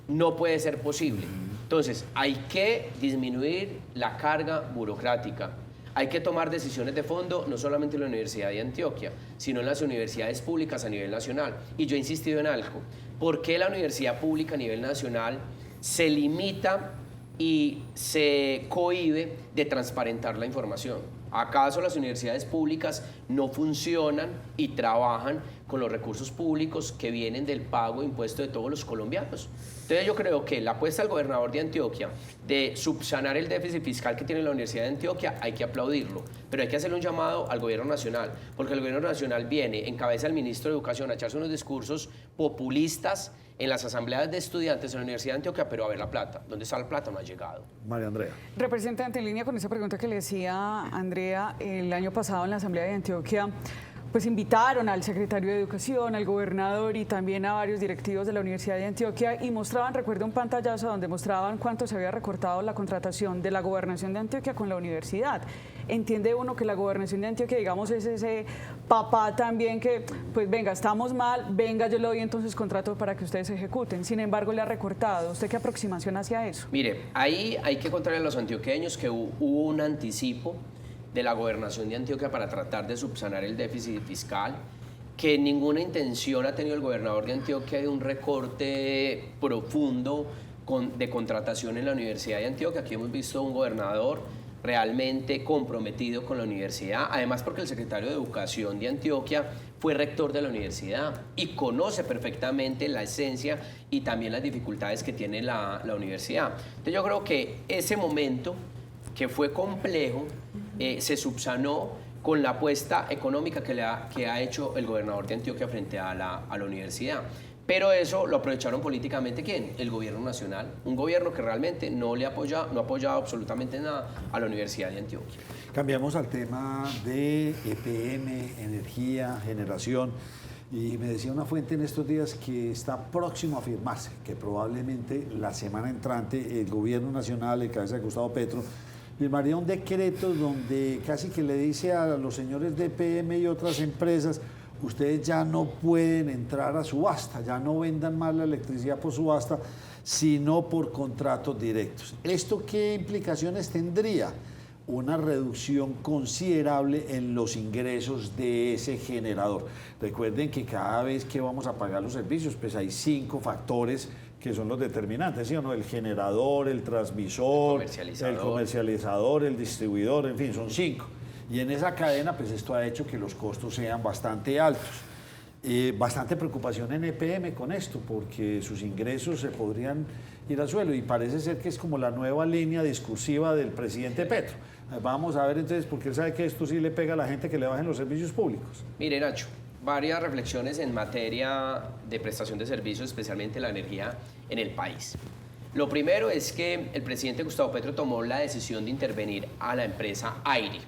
No puede ser posible. Entonces, hay que disminuir la carga burocrática. Hay que tomar decisiones de fondo, no solamente en la Universidad de Antioquia, sino en las universidades públicas a nivel nacional. Y yo he insistido en algo. ¿Por qué la universidad pública a nivel nacional se limita y se cohíbe de transparentar la información? ¿Acaso las universidades públicas no funcionan y trabajan con los recursos públicos que vienen del pago de impuestos de todos los colombianos? Entonces yo creo que la apuesta del gobernador de Antioquia de subsanar el déficit fiscal que tiene la Universidad de Antioquia hay que aplaudirlo, pero hay que hacerle un llamado al gobierno nacional, porque el gobierno nacional viene en cabeza del ministro de Educación a echarse unos discursos populistas en las asambleas de estudiantes en la Universidad de Antioquia, pero a ver la plata. ¿Dónde está la plata? No ha llegado. María Andrea. Representante, en línea con esa pregunta que le decía Andrea, el año pasado en la Asamblea de Antioquia, pues invitaron al secretario de Educación, al gobernador y también a varios directivos de la Universidad de Antioquia y mostraban, recuerdo un pantallazo donde mostraban cuánto se había recortado la contratación de la gobernación de Antioquia con la universidad. Entiende uno que la gobernación de Antioquia, digamos, es ese papá también que, pues venga, estamos mal, venga, yo le doy entonces contrato para que ustedes ejecuten. Sin embargo, le ha recortado. ¿Usted qué aproximación hacia eso? Mire, ahí hay que contarle a los antioqueños que hubo un anticipo de la gobernación de Antioquia para tratar de subsanar el déficit fiscal, que ninguna intención ha tenido el gobernador de Antioquia de un recorte profundo de contratación en la Universidad de Antioquia. Aquí hemos visto un gobernador realmente comprometido con la universidad, además porque el secretario de Educación de Antioquia fue rector de la universidad y conoce perfectamente la esencia y también las dificultades que tiene la universidad. Entonces yo creo que ese momento, que fue complejo, se subsanó con la apuesta económica que ha hecho el gobernador de Antioquia frente a la universidad. Pero eso lo aprovecharon políticamente, ¿quién? El gobierno nacional, un gobierno que realmente no ha apoyado absolutamente nada a la Universidad de Antioquia. Cambiamos al tema de EPM, energía, generación. Y me decía una fuente en estos días que está próximo a firmarse, que probablemente la semana entrante el gobierno nacional, en cabeza de Gustavo Petro, firmaría un decreto donde casi que le dice a los señores de EPM y otras empresas: ustedes ya no pueden entrar a subasta, ya no vendan más la electricidad por subasta, sino por contratos directos. ¿Esto qué implicaciones tendría? Una reducción considerable en los ingresos de ese generador. Recuerden que cada vez que vamos a pagar los servicios, pues hay 5 factores que son los determinantes, ¿sí o no? El generador, el transmisor, el comercializador, el distribuidor, en fin, son 5. Y en esa cadena, pues esto ha hecho que los costos sean bastante altos. Bastante preocupación en EPM con esto, porque sus ingresos se podrían ir al suelo y parece ser que es como la nueva línea discursiva del presidente Petro. Vamos a ver entonces, porque él sabe que esto sí le pega a la gente que le bajen los servicios públicos. Mire, Nacho, varias reflexiones en materia de prestación de servicios, especialmente la energía en el país. Lo primero es que el presidente Gustavo Petro tomó la decisión de intervenir a la empresa Aire.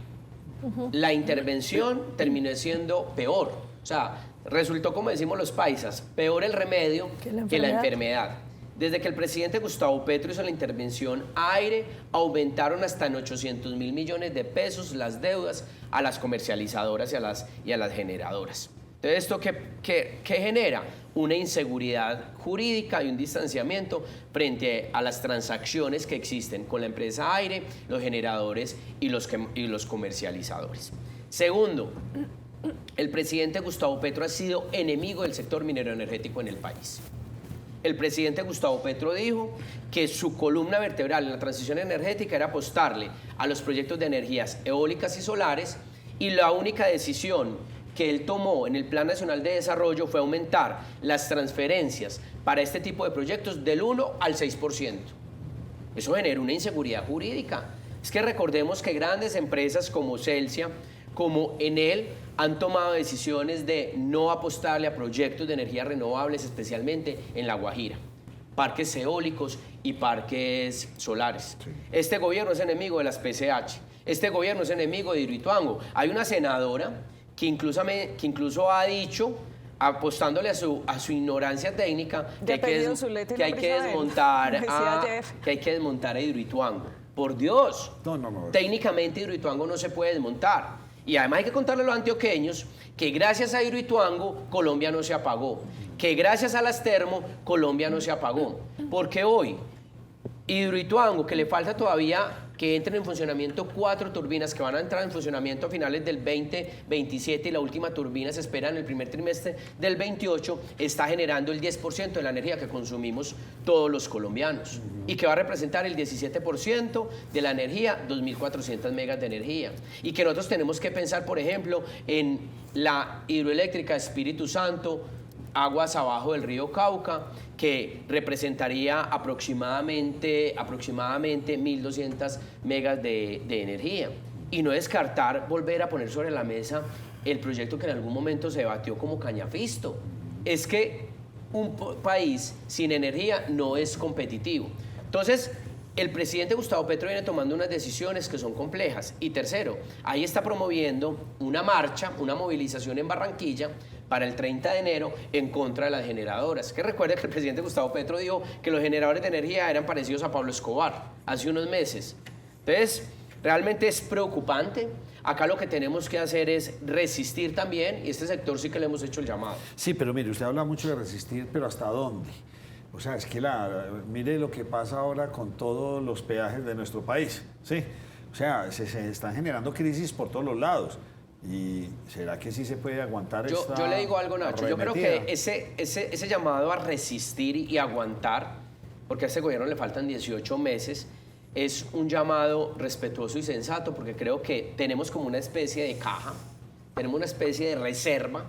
La intervención terminó siendo peor, o sea, resultó, como decimos los paisas, peor el remedio que la enfermedad. Desde que el presidente Gustavo Petro hizo la intervención a Aire, aumentaron hasta en 800.000 millones de pesos las deudas a las comercializadoras y a las generadoras. Entonces, ¿esto qué genera? Una inseguridad jurídica y un distanciamiento frente a las transacciones que existen con la empresa Aire, los generadores y los comercializadores. Segundo, el presidente Gustavo Petro ha sido enemigo del sector minero energético en el país. El presidente Gustavo Petro dijo que su columna vertebral en la transición energética era apostarle a los proyectos de energías eólicas y solares, y la única decisión que él tomó en el Plan Nacional de Desarrollo fue aumentar las transferencias para este tipo de proyectos del 1 al 6%. Eso genera una inseguridad jurídica Es que recordemos que grandes empresas como Celsia, como Enel, han tomado decisiones de no apostarle a proyectos de energías renovables, especialmente en La Guajira, parques eólicos y parques solares. Sí. Este gobierno es enemigo de las PCH, este gobierno es enemigo de Hidroituango. Hay una senadora que incluso ha dicho, apostándole a su ignorancia técnica, que hay que desmontar a Hidroituango. Por Dios, no. Técnicamente Hidroituango no se puede desmontar. Y además hay que contarle a los antioqueños que gracias a Hidroituango Colombia no se apagó, que gracias a las termo Colombia no se apagó. Porque hoy Hidroituango, que le falta todavía que entren en funcionamiento 4 turbinas que van a entrar en funcionamiento a finales del 2027 y la última turbina se espera en el primer trimestre del 28, está generando el 10% de la energía que consumimos todos los colombianos y que va a representar el 17% de la energía, 2.400 megas de energía. Y que nosotros tenemos que pensar, por ejemplo, en la hidroeléctrica Espíritu Santo, aguas abajo del río Cauca, que representaría aproximadamente 1.200 megas de energía. Y no descartar volver a poner sobre la mesa el proyecto que en algún momento se debatió como Cañafisto. Es que un país sin energía no es competitivo. Entonces, el presidente Gustavo Petro viene tomando unas decisiones que son complejas. Y tercero, ahí está promoviendo una marcha, una movilización en Barranquilla para el 30 de enero en contra de las generadoras. Que recuerde que el presidente Gustavo Petro dijo que los generadores de energía eran parecidos a Pablo Escobar hace unos meses. Entonces, realmente es preocupante. Acá lo que tenemos que hacer es resistir también, y este sector sí que le hemos hecho el llamado. Sí, pero mire, usted habla mucho de resistir, pero ¿hasta dónde? O sea, es que mire lo que pasa ahora con todos los peajes de nuestro país, ¿sí? O sea, se están generando crisis por todos los lados. ¿Y será que sí se puede aguantar esta Yo le digo algo, Nacho. Yo creo arremetida? que ese llamado a resistir y aguantar, porque a este gobierno le faltan 18 meses, es un llamado respetuoso y sensato, porque creo que tenemos como una especie de caja, tenemos una especie de reserva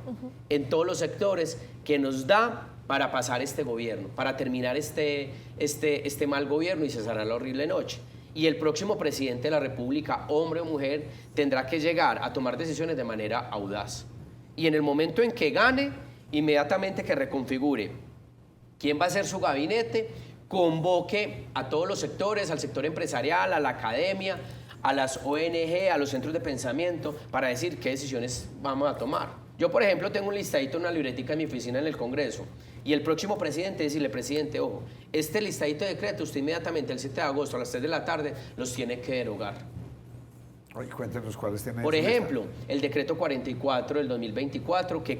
en todos los sectores que nos da para pasar este gobierno, para terminar este mal gobierno y cesar la horrible noche. Y el próximo presidente de la República, hombre o mujer, tendrá que llegar a tomar decisiones de manera audaz. Y en el momento en que gane, inmediatamente que reconfigure quién va a ser su gabinete, convoque a todos los sectores, al sector empresarial, a la academia, a las ONG, a los centros de pensamiento, para decir qué decisiones vamos a tomar. Yo, por ejemplo, tengo un listadito, una libretica en mi oficina en el Congreso, y el próximo presidente decirle, presidente, ojo, este listadito de decretos, usted inmediatamente el 7 de agosto a las 3 de la tarde los tiene que derogar. Oye, cuéntenos cuáles tienen. Por ejemplo, el decreto 44 del 2024 que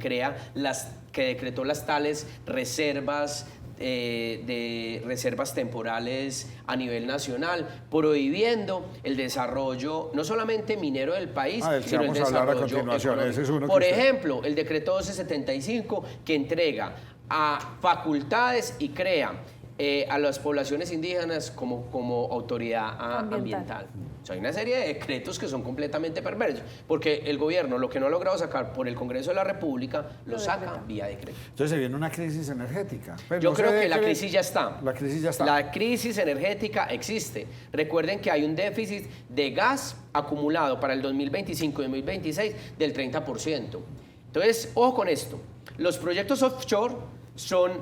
decretó las tales reservas de reservas temporales a nivel nacional, prohibiendo el desarrollo no solamente minero del país, sino el desarrollo económico. Por ejemplo, el decreto 1275 que entrega a facultades y crea a las poblaciones indígenas como autoridad ambiental. O sea, hay una serie de decretos que son completamente perversos, porque el gobierno lo que no ha logrado sacar por el Congreso de la República lo saca vía decreto. Entonces se viene una crisis energética. Pero yo no creo que la crisis ya está. La crisis ya está. La crisis energética existe. Recuerden que hay un déficit de gas acumulado para el 2025 y 2026 del 30%. Entonces, ojo con esto. Los proyectos offshore son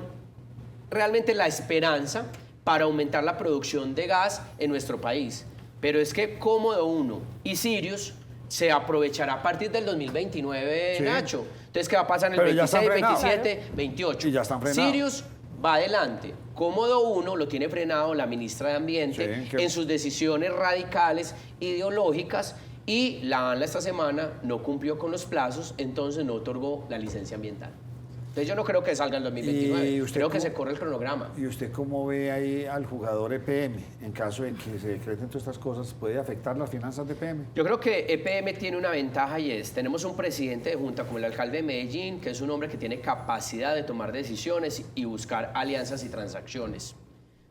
realmente la esperanza para aumentar la producción de gas en nuestro país. Pero es que Cómodo 1 y Sirius se aprovechará a partir del 2029, sí. Nacho. Entonces, ¿qué va a pasar en el 26, 27, 28? Y ya están frenados. Sirius va adelante. Cómodo 1 lo tiene frenado la ministra de Ambiente en sus decisiones radicales, ideológicas, y la ANLA esta semana no cumplió con los plazos, entonces no otorgó la licencia ambiental. Entonces yo no creo que salga el 2029, creo que se corre el cronograma. ¿Y usted cómo ve ahí al jugador EPM? En caso de que se decreten todas estas cosas, ¿puede afectar las finanzas de EPM? Yo creo que EPM tiene una ventaja y tenemos un presidente de junta como el alcalde de Medellín, que es un hombre que tiene capacidad de tomar decisiones y buscar alianzas y transacciones.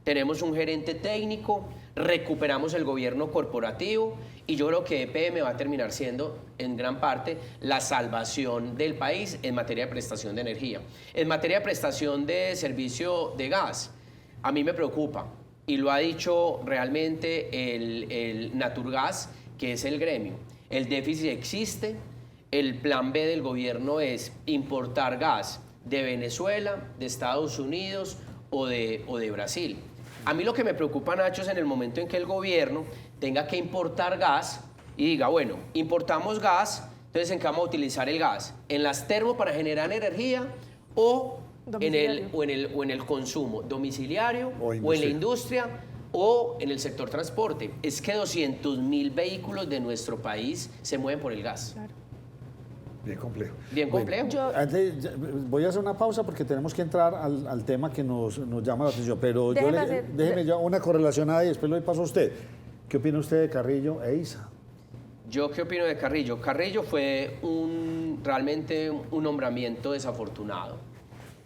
Tenemos un gerente técnico, recuperamos el gobierno corporativo y yo creo que EPM va a terminar siendo en gran parte la salvación del país en materia de prestación de energía. En materia de prestación de servicio de gas, a mí me preocupa y lo ha dicho realmente el Naturgas, que es el gremio. El déficit existe, el plan B del gobierno es importar gas de Venezuela, de Estados Unidos o de Brasil. A mí lo que me preocupa, Nacho, es en el momento en que el gobierno tenga que importar gas y diga, bueno, importamos gas, entonces ¿en qué vamos a utilizar el gas? ¿En las termo para generar energía o en el consumo domiciliario o en la industria o en el sector transporte? Es que 200.000 vehículos de nuestro país se mueven por el gas. Claro. Bien complejo. Bien complejo. Voy a hacer una pausa porque tenemos que entrar al tema que nos llama la atención, pero déjeme yo una correlación ahí y después lo paso a usted. ¿Qué opina usted de Carrillo e Isa? ¿Yo qué opino de Carrillo? Carrillo fue realmente un nombramiento desafortunado.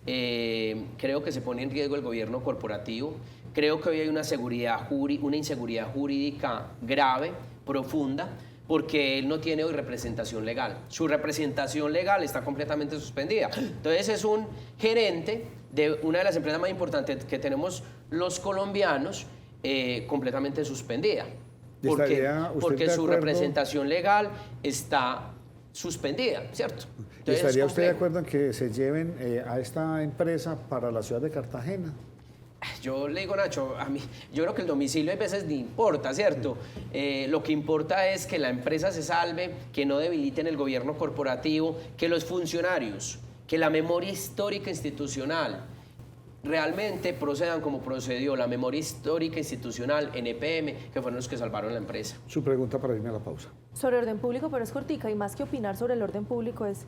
Creo que se pone en riesgo el gobierno corporativo. Creo que hoy hay una inseguridad jurídica grave, profunda, porque él no tiene hoy representación legal. Su representación legal está completamente suspendida. Entonces es un gerente de una de las empresas más importantes que tenemos los colombianos, completamente suspendida. Porque su representación legal está suspendida, ¿cierto? Entonces, ¿estaría usted de acuerdo en que se lleven a esta empresa para la ciudad de Cartagena? Yo le digo, Nacho, yo creo que el domicilio a veces ni importa, ¿cierto? Lo que importa es que la empresa se salve, que no debiliten el gobierno corporativo, que los funcionarios, que la memoria histórica institucional realmente procedan como procedió la memoria histórica institucional en EPM, que fueron los que salvaron la empresa. Su pregunta para irme a la pausa. Sobre orden público, pero es cortica, y más que opinar sobre el orden público es,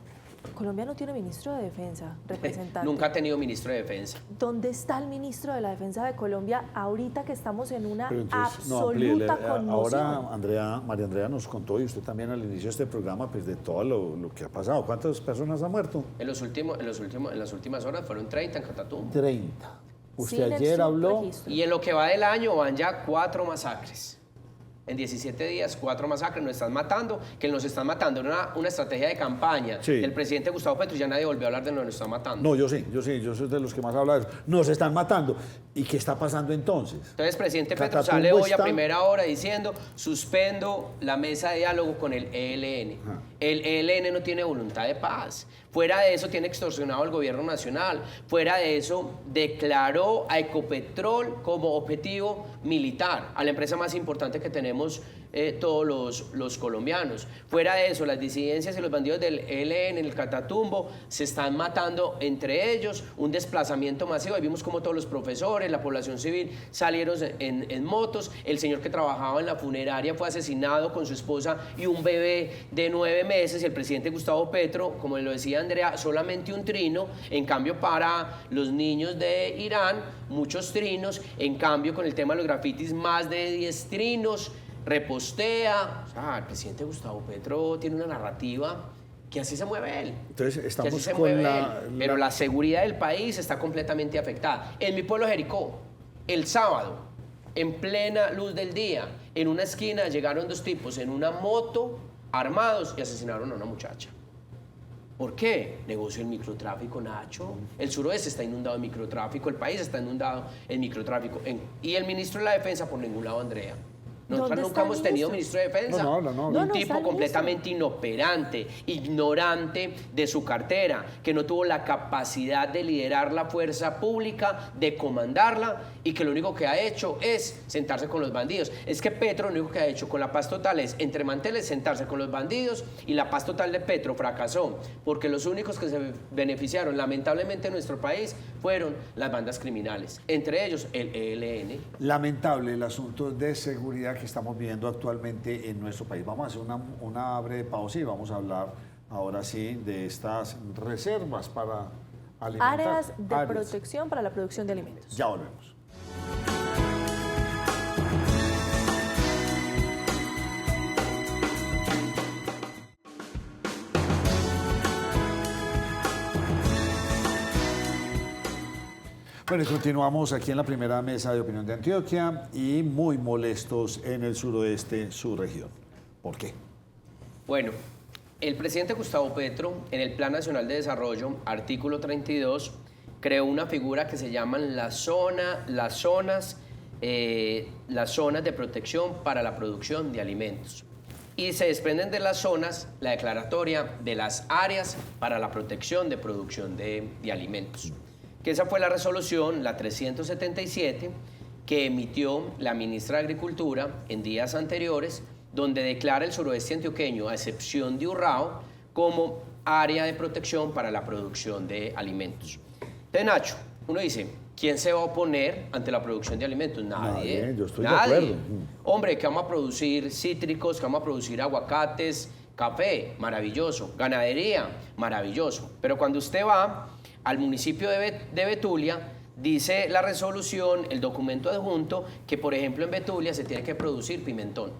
Colombia no tiene ministro de Defensa, representante. Nunca ha tenido ministro de Defensa. ¿Dónde está el ministro de la Defensa de Colombia ahorita que estamos en una Entonces, absoluta conmoción? Ahora María Andrea nos contó, y usted también al inicio de este programa, pues de todo lo que ha pasado. ¿Cuántas personas han muerto? En las últimas horas fueron 30 en Catatumbo. 30. Usted ayer habló... Y en lo que va del año van ya 4 masacres. En 17 días, 4 masacres, nos están matando, que nos están matando. Era una estrategia de campaña del presidente Gustavo Petro, y ya nadie volvió a hablar de lo que nos están matando. No, yo soy de los que más habla de eso. Nos están matando. ¿Y qué está pasando entonces? Entonces, presidente Petro sale hoy a primera hora diciendo, suspendo la mesa de diálogo con el ELN. El ELN no tiene voluntad de paz. Fuera de eso, tiene extorsionado al gobierno nacional. Fuera de eso, declaró a Ecopetrol como objetivo militar, a la empresa más importante que tenemos todos los colombianos. Fuera de eso, las disidencias y los bandidos del ELN en el Catatumbo se están matando entre ellos, un desplazamiento masivo. Ahí vimos como todos los profesores, la población civil salieron en motos. El señor que trabajaba en la funeraria fue asesinado con su esposa y un bebé de 9 meses. Y el presidente Gustavo Petro, como lo decía Andrea, solamente un trino. En cambio, para los niños de Irán, muchos trinos. En cambio, con el tema de los grafitis, más de 10 trinos. Repostea. O sea, el presidente Gustavo Petro tiene una narrativa que así se mueve él. Entonces estamos con Pero la seguridad del país está completamente afectada. En mi pueblo Jericó, el sábado, en plena luz del día, en una esquina llegaron 2 tipos en una moto armados y asesinaron a una muchacha. ¿Por qué? Negocio el microtráfico, Nacho. El suroeste está inundado de microtráfico, el país está inundado en microtráfico. Y el ministro de la Defensa por ningún lado, Andrea. Nosotros nunca hemos tenido ministro de Defensa. Un tipo completamente inoperante, ignorante de su cartera, que no tuvo la capacidad de liderar la fuerza pública, de comandarla, y que lo único que ha hecho es sentarse con los bandidos. Es que Petro lo único que ha hecho con la paz total es, entre manteles, sentarse con los bandidos, y la paz total de Petro fracasó, porque los únicos que se beneficiaron lamentablemente en nuestro país fueron las bandas criminales, entre ellos el ELN. Lamentable el asunto de seguridad que estamos viendo actualmente en nuestro país. Vamos a hacer una breve pausa y vamos a hablar ahora sí de estas reservas para alimentar. Áreas de protección para la producción de alimentos. Ya volvemos. Bueno, y continuamos aquí en la primera mesa de opinión de Antioquia y muy molestos en el suroeste, su región. ¿Por qué? Bueno, el presidente Gustavo Petro, en el Plan Nacional de Desarrollo, artículo 32, creó una figura que se llaman las zonas las zonas de protección para la producción de alimentos. Y se desprenden de las zonas la declaratoria de las áreas para la protección de producción de alimentos. Que esa fue la resolución, la 377, que emitió la ministra de Agricultura en días anteriores, donde declara el suroeste antioqueño, a excepción de Urrao, como área de protección para la producción de alimentos. Entonces, Nacho, uno dice, ¿quién se va a oponer ante la producción de alimentos? Nadie. Yo estoy nadie. de acuerdo. Hombre, que vamos a producir cítricos, que vamos a producir aguacates, café, maravilloso. Ganadería, maravilloso. Pero cuando usted va al municipio de Betulia, dice la resolución, el documento adjunto, que por ejemplo en Betulia se tiene que producir pimentón.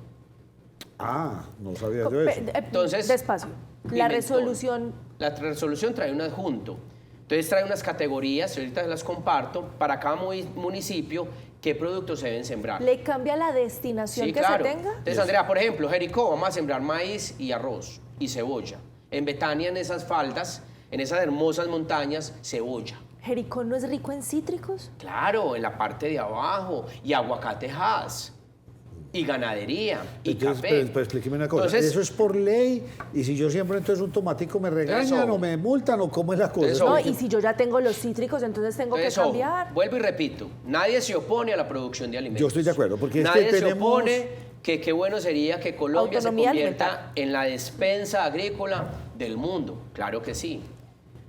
Ah, no sabía yo eso. Entonces, despacio. La resolución... La resolución trae un adjunto. Entonces trae unas categorías, ahorita las comparto, para cada municipio, qué productos se deben sembrar. ¿Le cambia la destinación Sí, que claro. se tenga? Entonces, Andrea, por ejemplo, Jericó, vamos a sembrar maíz y arroz y cebolla. En Betania, en esas faldas, en esas hermosas montañas, cebolla. ¿Jericó no es rico en cítricos? Claro, en la parte de abajo, y aguacatejas, y ganadería, y Entonces, café. pero explíqueme una cosa, Entonces, ¿eso es por ley? Y si yo siembro entonces un tomatico, ¿me regañan Eso. o me multan o cómo es la cosa? Eso. No, y si yo ya tengo los cítricos, entonces tengo que eso, cambiar. vuelvo y repito, nadie se opone a la producción de alimentos. Yo estoy de acuerdo, porque es nadie que se tenemos... opone que qué bueno sería que Colombia Autonomía se convierta alimentaria. en la despensa agrícola del mundo. Claro que sí.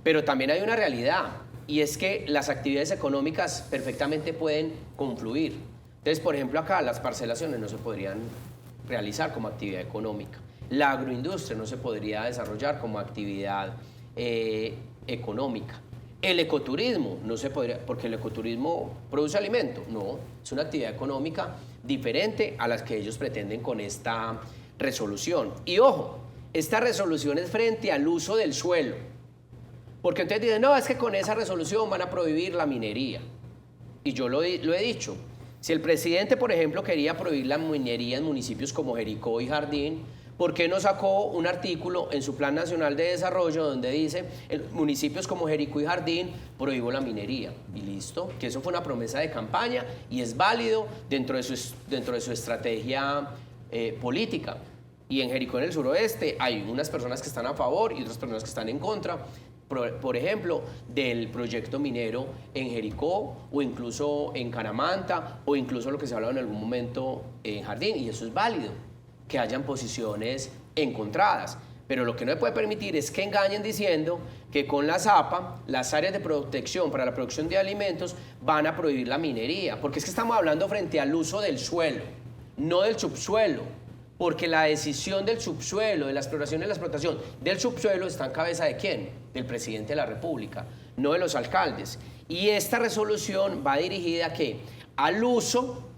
Pero también hay una realidad, y es que las actividades económicas perfectamente pueden confluir. Entonces, por ejemplo, acá las parcelaciones no se podrían realizar como actividad económica. La agroindustria no se podría desarrollar como actividad económica. El ecoturismo no se podría, porque el ecoturismo produce alimento. No, es una actividad económica diferente a las que ellos pretenden con esta resolución. Y ojo, esta resolución es frente al uso del suelo. Porque entonces dicen, no, es que con esa resolución van a prohibir la minería. Y yo lo he dicho. Si el presidente, por ejemplo, quería prohibir la minería en municipios como Jericó y Jardín, ¿por qué no sacó un artículo en su Plan Nacional de Desarrollo donde dice, en municipios como Jericó y Jardín, prohíbo la minería? Y listo, que eso fue una promesa de campaña y es válido dentro de su estrategia política. Y en Jericó, en el suroeste, hay unas personas que están a favor y otras personas que están en contra. Por ejemplo, del proyecto minero en Jericó o incluso en Canamanta o incluso lo que se ha hablado en algún momento en Jardín, y eso es válido, que hayan posiciones encontradas. Pero lo que no se puede permitir es que engañen diciendo que con la ZAPA, las áreas de protección para la producción de alimentos, van a prohibir la minería, porque es que estamos hablando frente al uso del suelo, no del subsuelo. Porque la decisión del subsuelo, de la exploración y la explotación del subsuelo está en cabeza de ¿quién? Del presidente de la República, no de los alcaldes. Y esta resolución va dirigida ¿a qué? Al uso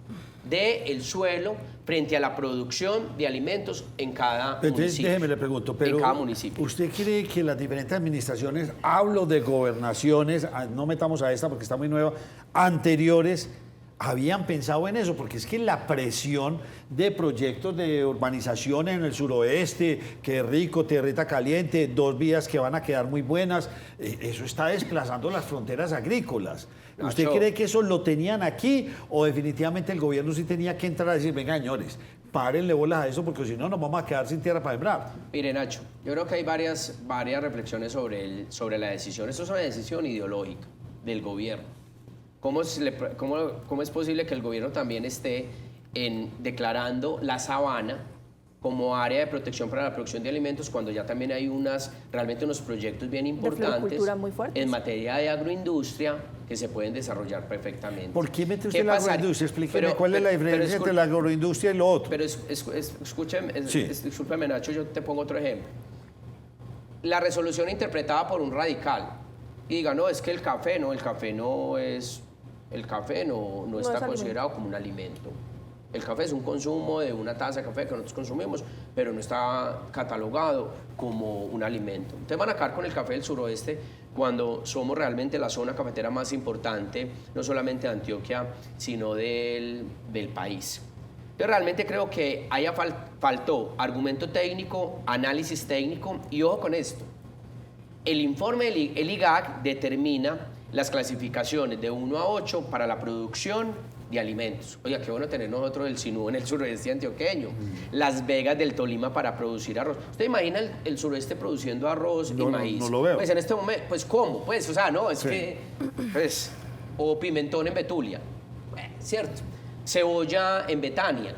del suelo frente a la producción de alimentos en cada Entonces, municipio. déjeme le pregunto, pero en cada municipio. ¿usted cree que las diferentes administraciones, hablo de gobernaciones, no metamos a esta porque está muy nueva, anteriores, habían pensado en eso? Porque es que la presión de proyectos de urbanización en el suroeste, que rico, tierrita caliente, 2 vías que van a quedar muy buenas, eso está desplazando las fronteras agrícolas. ¿Usted Nacho, cree que eso lo tenían aquí o definitivamente el gobierno sí tenía que entrar a decir, venga, señores, párenle bolas a eso porque si no nos vamos a quedar sin tierra para sembrar? Mire, Nacho, yo creo que hay varias reflexiones sobre la decisión. Esto es una decisión ideológica del gobierno. ¿Cómo es posible que el gobierno también esté declarando la sabana como área de protección para la producción de alimentos cuando ya también hay realmente unos proyectos bien importantes floricultura muy fuertes. en materia de agroindustria que se pueden desarrollar perfectamente? ¿Por qué mete usted la pasaría? agroindustria? Explíqueme Pero- cuál es la pero- pero diferencia entre la agroindustria y lo otro. Pero escúcheme, Sí. discúlpeme, Nacho, yo te pongo otro ejemplo. La resolución interpretada por un radical y diga, no, es que el café no está es considerado como un alimento. El café es un consumo de una taza de café que nosotros consumimos, pero no está catalogado como un alimento. Entonces van a acabar con el café del suroeste cuando somos realmente la zona cafetera más importante, no solamente de Antioquia, sino del país. Yo realmente creo que faltó argumento técnico, análisis técnico, y ojo con esto. El informe del IGAC determina las clasificaciones de 1 a 8 para la producción de alimentos. Oiga, qué bueno tener nosotros el Sinú en el suroeste antioqueño, Las Vegas del Tolima para producir arroz. ¿Usted imagina el suroeste produciendo arroz y maíz? No lo veo. Pues en este momento, pues ¿cómo? Pues, o sea, no, es que, pues, o pimentón en Betulia, ¿cierto? Cebolla en Betania.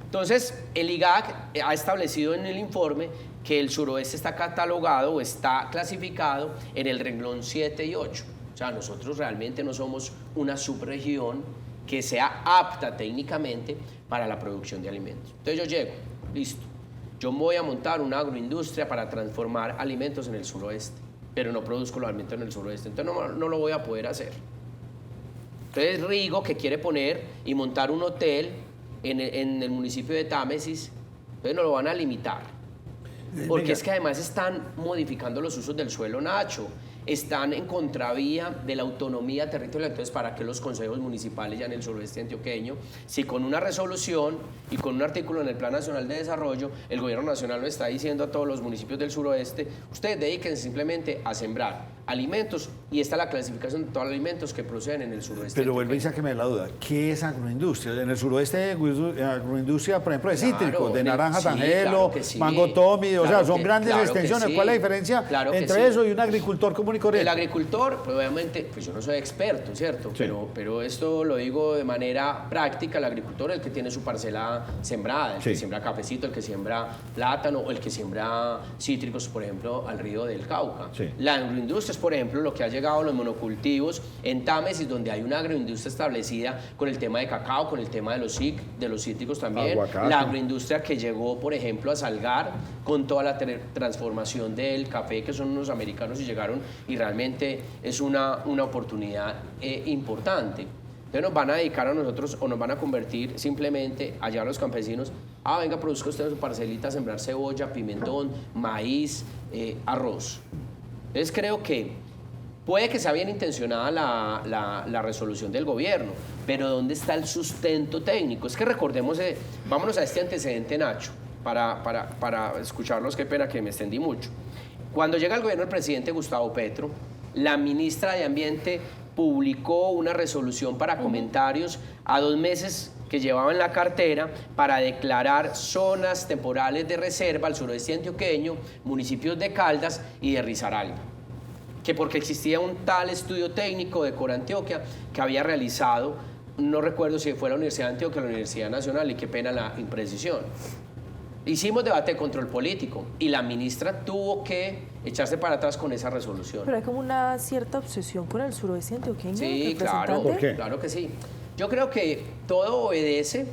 Entonces, el IGAC ha establecido en el informe que el suroeste está catalogado o está clasificado en el renglón 7 y 8. O sea, nosotros realmente no somos una subregión que sea apta técnicamente para la producción de alimentos. Entonces yo llego, listo, yo voy a montar una agroindustria para transformar alimentos en el suroeste, pero no produzco los alimentos en el suroeste, entonces no lo voy a poder hacer. Entonces Rigo, que quiere poner y montar un hotel en el municipio de Támesis, entonces no lo van a limitar. Porque es que además están modificando los usos del suelo, Nacho. Están en contravía de la autonomía territorial. Entonces, ¿para qué los consejos municipales ya en el suroeste antioqueño? Si con una resolución y con un artículo en el Plan Nacional de Desarrollo, el gobierno nacional le está diciendo a todos los municipios del suroeste, ustedes dedíquense simplemente a sembrar alimentos, y esta es la clasificación de todos los alimentos que proceden en el suroeste. Pero vuelve y sáqueme la duda, ¿qué es agroindustria? En el suroeste, agroindustria, por ejemplo, de cítricos, de naranja tangelo, mango tommy, o sea, son grandes extensiones. ¿Cuál es la diferencia entre eso y un agricultor común y corriente? El agricultor, pues obviamente, pues yo no soy experto, ¿cierto? Sí. Pero esto lo digo de manera práctica. El agricultor, el que tiene su parcela sembrada, el que siembra cafecito, el que siembra plátano, o el que siembra cítricos, por ejemplo, al río del Cauca. Sí. La agroindustria, por ejemplo, lo que ha llegado a los monocultivos en Támesis, donde hay una agroindustria establecida con el tema de cacao, con el tema de los cítricos también. Aguacate. La agroindustria que llegó, por ejemplo, a Salgar con toda la transformación del café, que son unos americanos y llegaron, y realmente es una oportunidad importante. Entonces nos van a dedicar a nosotros, o nos van a convertir simplemente allá a los campesinos, venga, produzca usted en su parcelita a sembrar cebolla, pimentón, maíz, arroz. Entonces creo que puede que sea bien intencionada la resolución del gobierno, pero ¿dónde está el sustento técnico? Es que recordemos, vámonos a este antecedente, Nacho, para escucharlos, qué pena que me extendí mucho. Cuando llega al gobierno el presidente Gustavo Petro, la ministra de Ambiente publicó una resolución para comentarios a 2 meses que llevaba en la cartera para declarar zonas temporales de reserva al suroeste antioqueño, municipios de Caldas y de Risaralda, que porque existía un tal estudio técnico de Corantioquia que había realizado, no recuerdo si fue la Universidad de Antioquia o la Universidad Nacional, y qué pena la imprecisión. Hicimos debate de control político y la ministra tuvo que echarse para atrás con esa resolución. Pero hay como una cierta obsesión con el suroeste antioqueño. Sí, claro. ¿Por qué? Claro que sí. Yo creo que todo obedece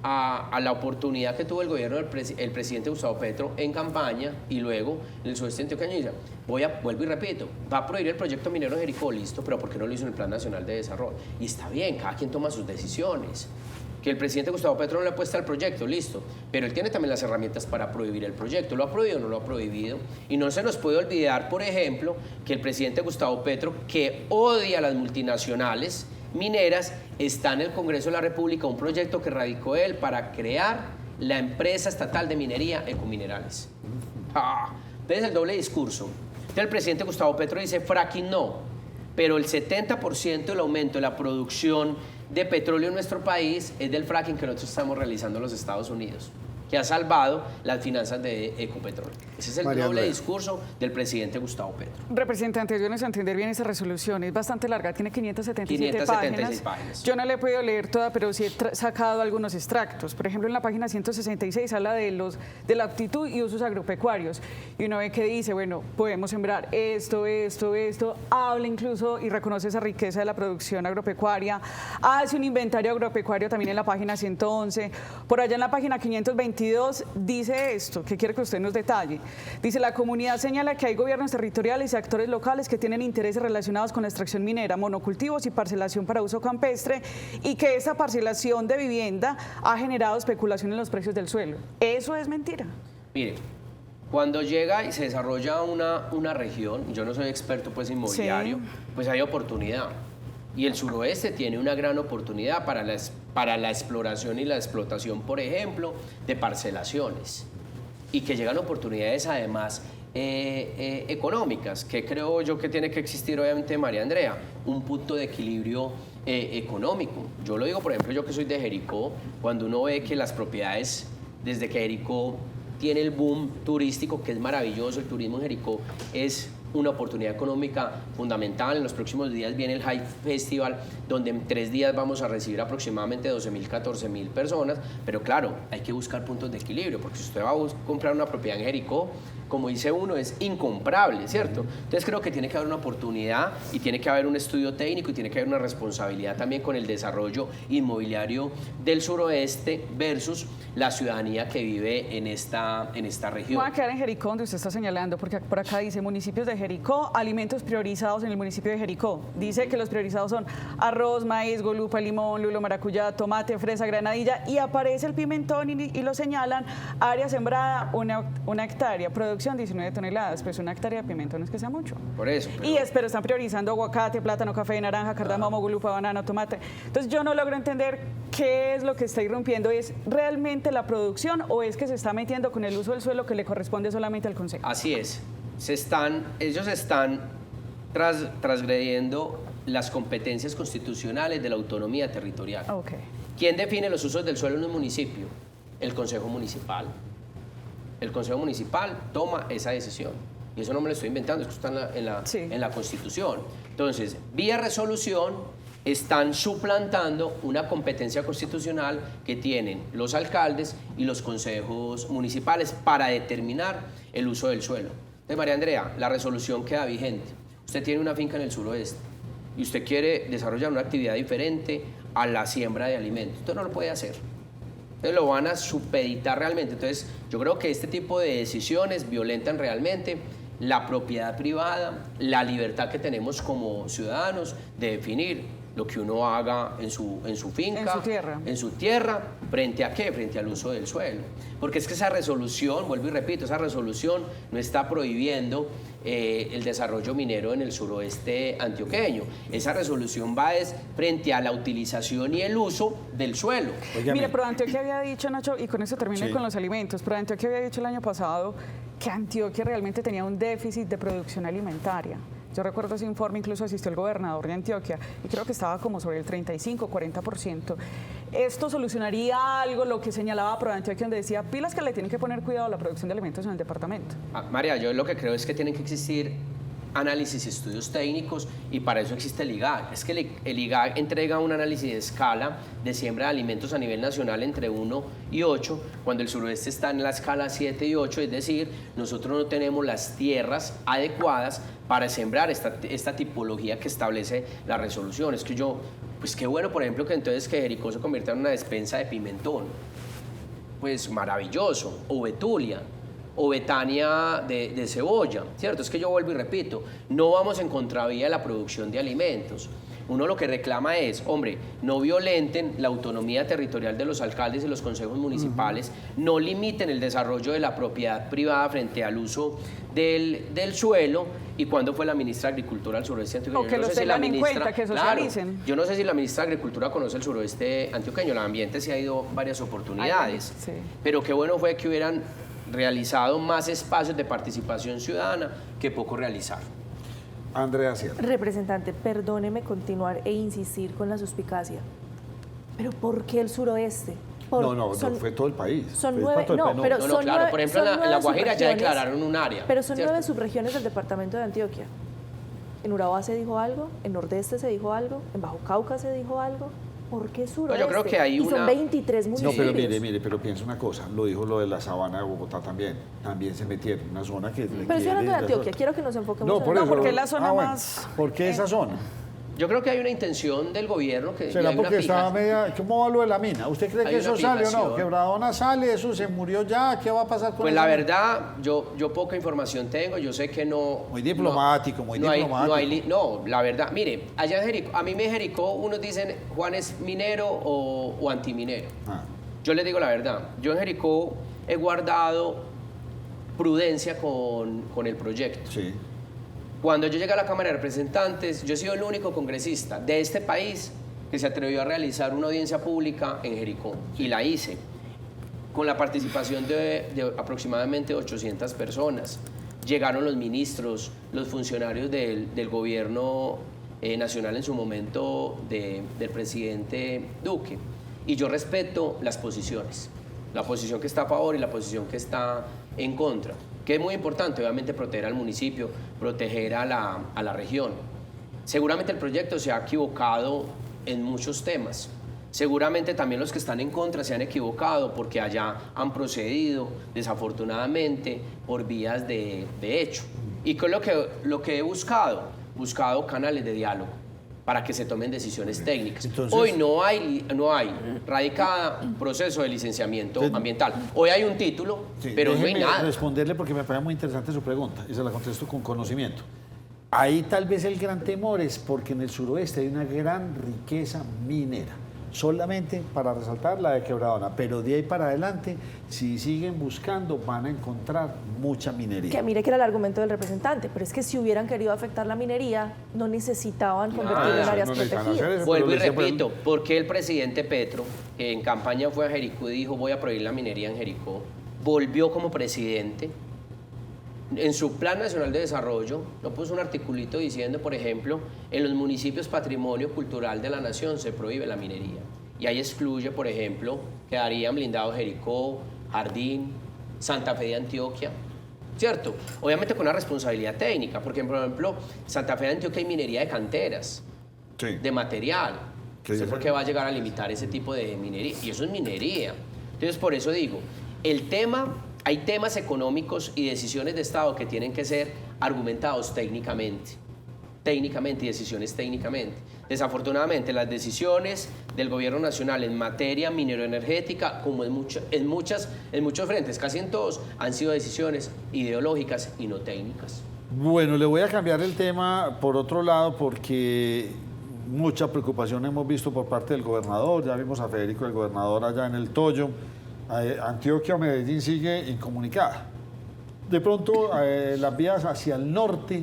a la oportunidad que tuvo el gobierno del presidente Gustavo Petro en campaña, y luego en el sudeste antioqueño dice, vuelvo y repito, va a prohibir el proyecto minero de Jericó, listo, pero ¿por qué no lo hizo en el Plan Nacional de Desarrollo? Y está bien, cada quien toma sus decisiones. Que el presidente Gustavo Petro no le apuesta al proyecto, listo, pero él tiene también las herramientas para prohibir el proyecto. ¿Lo ha prohibido o no lo ha prohibido? Y no se nos puede olvidar, por ejemplo, que el presidente Gustavo Petro, que odia a las multinacionales mineras, está en el Congreso de la República un proyecto que radicó él para crear la empresa estatal de minería Ecominerales. ¿Ves el doble discurso? Entonces el presidente Gustavo Petro dice fracking no, pero el 70% del aumento de la producción de petróleo en nuestro país es del fracking que nosotros estamos realizando en los Estados Unidos, que ha salvado las finanzas de Ecopetrol. Ese es el doble discurso del presidente Gustavo Petro. Representante, ayúdenos a entender bien esa resolución. Es bastante larga, tiene 576 páginas. Yo no la he podido leer toda, pero sí he sacado algunos extractos. Por ejemplo, en la página 166 habla de la aptitud y usos agropecuarios. Y uno ve que dice, bueno, podemos sembrar esto. Habla incluso y reconoce esa riqueza de la producción agropecuaria. Hace un inventario agropecuario también en la página 111. Por allá en la página 522 dice esto, que quiere que usted nos detalle. Dice, la comunidad señala que hay gobiernos territoriales y actores locales que tienen intereses relacionados con la extracción minera, monocultivos y parcelación para uso campestre, y que esa parcelación de vivienda ha generado especulación en los precios del suelo. ¿Eso es mentira? Mire, cuando llega y se desarrolla una región, yo no soy experto pues inmobiliario, pues hay oportunidad. Y el suroeste tiene una gran oportunidad para la exploración y la explotación, por ejemplo, de parcelaciones. Y que llegan oportunidades además económicas, que creo yo que tiene que existir obviamente, María Andrea, un punto de equilibrio económico. Yo lo digo, por ejemplo, yo que soy de Jericó, cuando uno ve que las propiedades, desde que Jericó tiene el boom turístico, que es maravilloso, el turismo en Jericó es una oportunidad económica fundamental. En los próximos días viene el Hype Festival, donde en 3 días vamos a recibir aproximadamente 12.000, 14.000 personas, pero claro, hay que buscar puntos de equilibrio, porque si usted va a comprar una propiedad en Jericó, como dice uno, es incomparable, ¿cierto? Entonces creo que tiene que haber una oportunidad y tiene que haber un estudio técnico y tiene que haber una responsabilidad también con el desarrollo inmobiliario del suroeste versus la ciudadanía que vive en esta región. Voy a quedar en Jericó, donde usted está señalando, porque por acá dice municipios de Jericó, alimentos priorizados en el municipio de Jericó. Dice que los priorizados son arroz, maíz, golupa, limón, lulo, maracuyá, tomate, fresa, granadilla, y aparece el pimentón y lo señalan, área sembrada, una hectárea, producción 19 toneladas, pues una hectárea de pimentón es que sea mucho. Por eso. Pero están priorizando aguacate, plátano, café, naranja, cardamomo, golupa, banano, tomate. Entonces yo no logro entender qué es lo que está irrumpiendo. ¿Es realmente la producción o es que se está metiendo con el uso del suelo que le corresponde solamente al Consejo? Así es. Ellos están transgrediendo las competencias constitucionales de la autonomía territorial. Okay. ¿Quién define los usos del suelo en un municipio? El Consejo Municipal. El Consejo Municipal toma esa decisión. Y eso no me lo estoy inventando, eso está en la Constitución. Entonces, vía resolución, están suplantando una competencia constitucional que tienen los alcaldes y los consejos municipales para determinar el uso del suelo. Entonces, María Andrea, la resolución queda vigente. Usted tiene una finca en el suroeste y usted quiere desarrollar una actividad diferente a la siembra de alimentos. Usted no lo puede hacer. Entonces lo van a supeditar realmente. Entonces yo creo que este tipo de decisiones violentan realmente la propiedad privada, la libertad que tenemos como ciudadanos de definir lo que uno haga en su finca, en su tierra, ¿frente a qué? Frente al uso del suelo. Porque es que esa resolución, vuelvo y repito, esa resolución no está prohibiendo el desarrollo minero en el suroeste antioqueño. Esa resolución va frente a la utilización y el uso del suelo. Mire, ProAntioquia había dicho, Nacho, y con eso termino con los alimentos, ProAntioquia había dicho el año pasado que Antioquia realmente tenía un déficit de producción alimentaria. Yo recuerdo ese informe, incluso asistió el gobernador de Antioquia y creo que estaba como sobre el 35-40%. ¿Esto solucionaría algo, lo que señalaba ProAntioquia, donde decía pilas que le tienen que poner cuidado a la producción de alimentos en el departamento? María, yo lo que creo es que tienen que existir análisis y estudios técnicos y para eso existe el IGAC. Es que el IGAC entrega un análisis de escala de siembra de alimentos a nivel nacional entre 1 y 8, cuando el suroeste está en la escala 7 y 8, es decir, nosotros no tenemos las tierras adecuadas para sembrar esta tipología que establece la resolución. Es que pues qué bueno, por ejemplo, que entonces que Jericó se convierta en una despensa de pimentón. Pues maravilloso, o Betulia, o Betania de cebolla, ¿cierto? Es que yo vuelvo y repito, no vamos en contravía de la producción de alimentos. Uno lo que reclama es, hombre, no violenten la autonomía territorial de los alcaldes y los consejos municipales, no limiten el desarrollo de la propiedad privada frente al uso del suelo. ¿Y cuándo fue la ministra de Agricultura al suroeste antioqueño? O que lo tengan en cuenta, que socialicen. Claro, yo no sé si la ministra de Agricultura conoce el suroeste antioqueño, el ambiente se ha ido varias oportunidades, pero qué bueno fue que hubieran realizado más espacios de participación ciudadana que poco realizar. Andrea Sierra. Representante, perdóneme continuar e insistir con la suspicacia. ¿Pero por qué el suroeste? No, fue todo el país. Son 9, claro, por ejemplo, en La Guajira ya declararon un área. Pero son 9 subregiones del departamento de Antioquia. ¿En Urabá se dijo algo? ¿En Nordeste se dijo algo? ¿En Bajo Cauca se dijo algo? ¿Por qué suroeste? Yo creo que hay son 23 municipios. No, pero mire, pero piensa una cosa, lo dijo lo de la sabana de Bogotá también se metieron en una zona que... Pero estoy hablando de Antioquia, quiero que nos enfoquemos en eso. porque es la zona más... ¿Por qué esa zona? Yo creo que hay una intención del gobierno que... ¿Será porque estaba media... ¿Cómo va lo de la mina? ¿Usted cree que eso sale o no? ¿Quebradona sale? ¿Eso se murió ya? ¿Qué va a pasar con eso? Pues la verdad, yo poca información tengo, yo sé que no... Muy diplomático, muy diplomático. No, la verdad, mire, allá en Jericó, a mí me Jericó, unos dicen Juan es minero o antiminero. Yo les digo la verdad, yo en Jericó he guardado prudencia con el proyecto. Sí. Cuando yo llegué a la Cámara de Representantes, yo he sido el único congresista de este país que se atrevió a realizar una audiencia pública en Jericó. Y la hice con la participación de aproximadamente 800 personas. llegaron los ministros, los funcionarios del gobierno nacional en su momento del presidente Duque. Y yo respeto las posiciones, la posición que está a favor y la posición que está en contra, que es muy importante, obviamente, proteger al municipio, proteger a la región. Seguramente el proyecto se ha equivocado en muchos temas. Seguramente también los que están en contra se han equivocado porque allá han procedido, desafortunadamente, por vías de hecho. ¿Y qué es lo que he buscado? Buscado canales de diálogo para que se tomen decisiones técnicas. Entonces, hoy no hay radicada un proceso de licenciamiento ambiental. Hoy hay un título, sí, pero no hay déjeme nada. responderle porque me parece muy interesante su pregunta y se la contesto con conocimiento. Ahí tal vez el gran temor es porque en el suroeste hay una gran riqueza minera. Solamente para resaltar la de Quebradona, pero de ahí para adelante, si siguen buscando, van a encontrar mucha minería. Que mire que era el argumento del representante, pero es que si hubieran querido afectar la minería, no necesitaban convertirlo en áreas protegidas. Vuelvo y repito, ¿por qué el presidente Petro, que en campaña fue a Jericó y dijo voy a prohibir la minería en Jericó, volvió como presidente? En su Plan Nacional de Desarrollo, no puso un articulito diciendo, por ejemplo, en los municipios patrimonio cultural de la nación se prohíbe la minería. Y ahí excluye, por ejemplo, quedarían blindados Jericó, Jardín, Santa Fe de Antioquia, ¿cierto? Obviamente con una responsabilidad técnica, porque, por ejemplo, Santa Fe de Antioquia hay minería de canteras, Sí. de material. Sí. ¿Por qué va a llegar a limitar ese tipo de minería? Y eso es minería. Entonces, por eso digo, hay temas económicos y decisiones de Estado que tienen que ser argumentados técnicamente y decisiones técnicamente. Desafortunadamente, las decisiones del gobierno nacional en materia mineroenergética, como en muchos frentes, casi en todos, han sido decisiones ideológicas y no técnicas. Bueno, le voy a cambiar el tema por otro lado porque mucha preocupación hemos visto por parte del gobernador. Ya vimos a Federico, el gobernador, allá en el Toyo. Antioquia o Medellín sigue incomunicada. De pronto, las vías hacia el norte,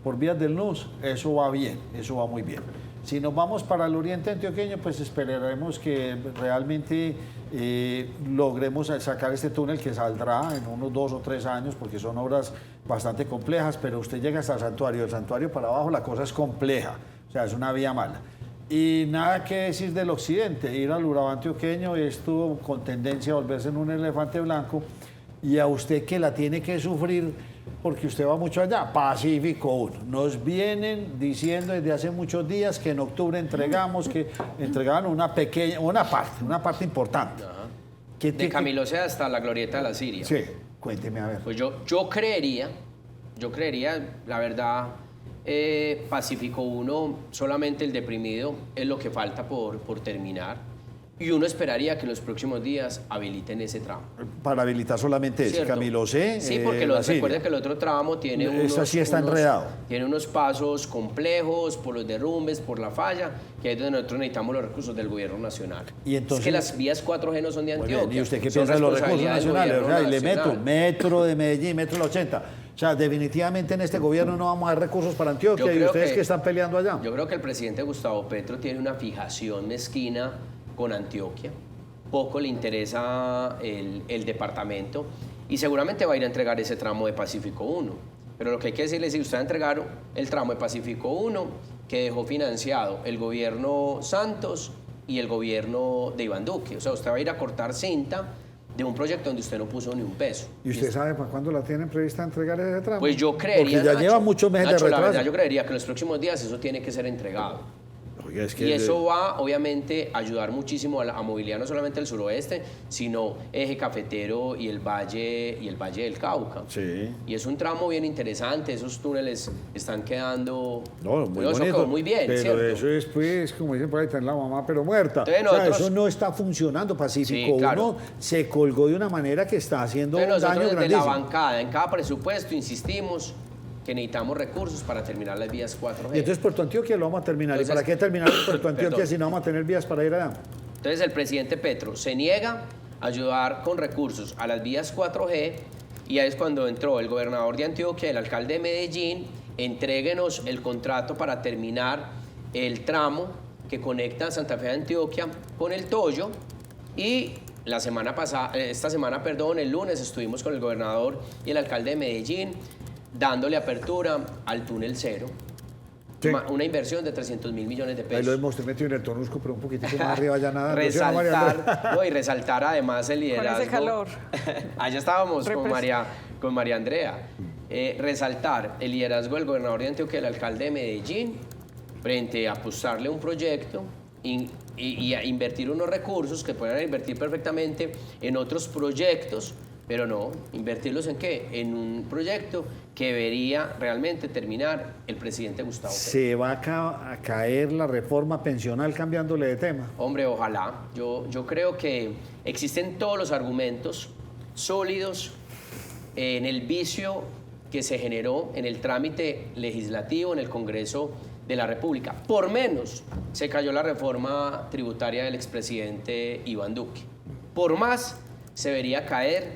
por vías del NUS, eso va bien, eso va muy bien. Si nos vamos para el oriente antioqueño, pues esperaremos que realmente logremos sacar este túnel que saldrá en unos 2 o 3 años, porque son obras bastante complejas, pero usted llega hasta el santuario, del santuario para abajo la cosa es compleja, o sea, es una vía mala. Y nada que decir del occidente, ir al Urabá antioqueño estuvo con tendencia a volverse en un elefante blanco, y a usted que la tiene que sufrir porque usted va mucho allá, Pacífico 1. Nos vienen diciendo desde hace muchos días que en octubre que entregaban una parte importante. De Camilo Sea hasta la Glorieta de la Siria. Sí, cuénteme a ver. Pues yo creería, la verdad, Pacífico 1, solamente el deprimido es lo que falta por terminar. Y uno esperaría que en los próximos días habiliten ese tramo. Para habilitar solamente ese, Camilo C. Sí, porque recuerden que el otro tramo tiene tiene unos pasos complejos por los derrumbes, por la falla, que ahí es donde nosotros necesitamos los recursos del gobierno nacional. Y entonces, es que las vías 4G no son de Antioquia. Bien, ¿y usted qué piensa de los recursos nacionales? O sea, y le metro de Medellín, metro de la 80. O sea, definitivamente en este gobierno no vamos a dar recursos para Antioquia. ¿Y ustedes qué están peleando allá? Yo creo que el presidente Gustavo Petro tiene una fijación mezquina con Antioquia, poco le interesa el departamento y seguramente va a ir a entregar ese tramo de Pacífico 1. Pero lo que hay que decirle es que usted va a entregar el tramo de Pacífico 1 que dejó financiado el gobierno Santos y el gobierno de Iván Duque. O sea, usted va a ir a cortar cinta de un proyecto donde usted no puso ni un peso. ¿Y usted sabe para cuándo la tienen prevista entregar ese tramo? Pues yo creería, porque ya lleva muchos meses de retraso. La verdad, yo creería que en los próximos días eso tiene que ser entregado. Y eso va, obviamente, a ayudar muchísimo a movilidad no solamente del suroeste, sino eje cafetero y el valle del Cauca. Sí. Y es un tramo bien interesante, esos túneles están quedando muy bonito, muy bien, pero ¿cierto? eso es, pues, como dicen por ahí, tener la mamá pero muerta. Entonces, o sea, eso no está funcionando. Pacífico 1 se colgó de una manera que está haciendo un daño grandísimo. Desde la bancada, en cada presupuesto, insistimos que necesitamos recursos para terminar las vías 4G. Y entonces Puerto Antioquia lo vamos a terminar. Entonces, ¿y para qué terminar Puerto Antioquia si no vamos a tener vías para ir allá? Entonces el presidente Petro se niega a ayudar con recursos a las vías 4G y ahí es cuando entró el gobernador de Antioquia, el alcalde de Medellín, entréguenos el contrato para terminar el tramo que conecta Santa Fe de Antioquia con el Toyo y el lunes estuvimos con el gobernador y el alcalde de Medellín. dándole apertura al túnel cero. Sí. Una inversión de 300.000 millones de Ahí pesos. lo hemos metido en el tonusco, pero un poquitico más arriba ya nada. resaltar además el liderazgo. Con ese calor. Allá estábamos con María Andrea. Resaltar el liderazgo del gobernador de Antioquia, el alcalde de Medellín, frente a apostarle un proyecto y a invertir unos recursos que puedan invertir perfectamente en otros proyectos, pero no, ¿invertirlos en qué? En un proyecto que debería realmente terminar el presidente Gustavo Petro. ¿Se va a caer la reforma pensional cambiándole de tema? Hombre, ojalá. Yo creo que existen todos los argumentos sólidos en el vicio que se generó en el trámite legislativo en el Congreso de la República. Por menos se cayó la reforma tributaria del expresidente Iván Duque. Por más se debería caer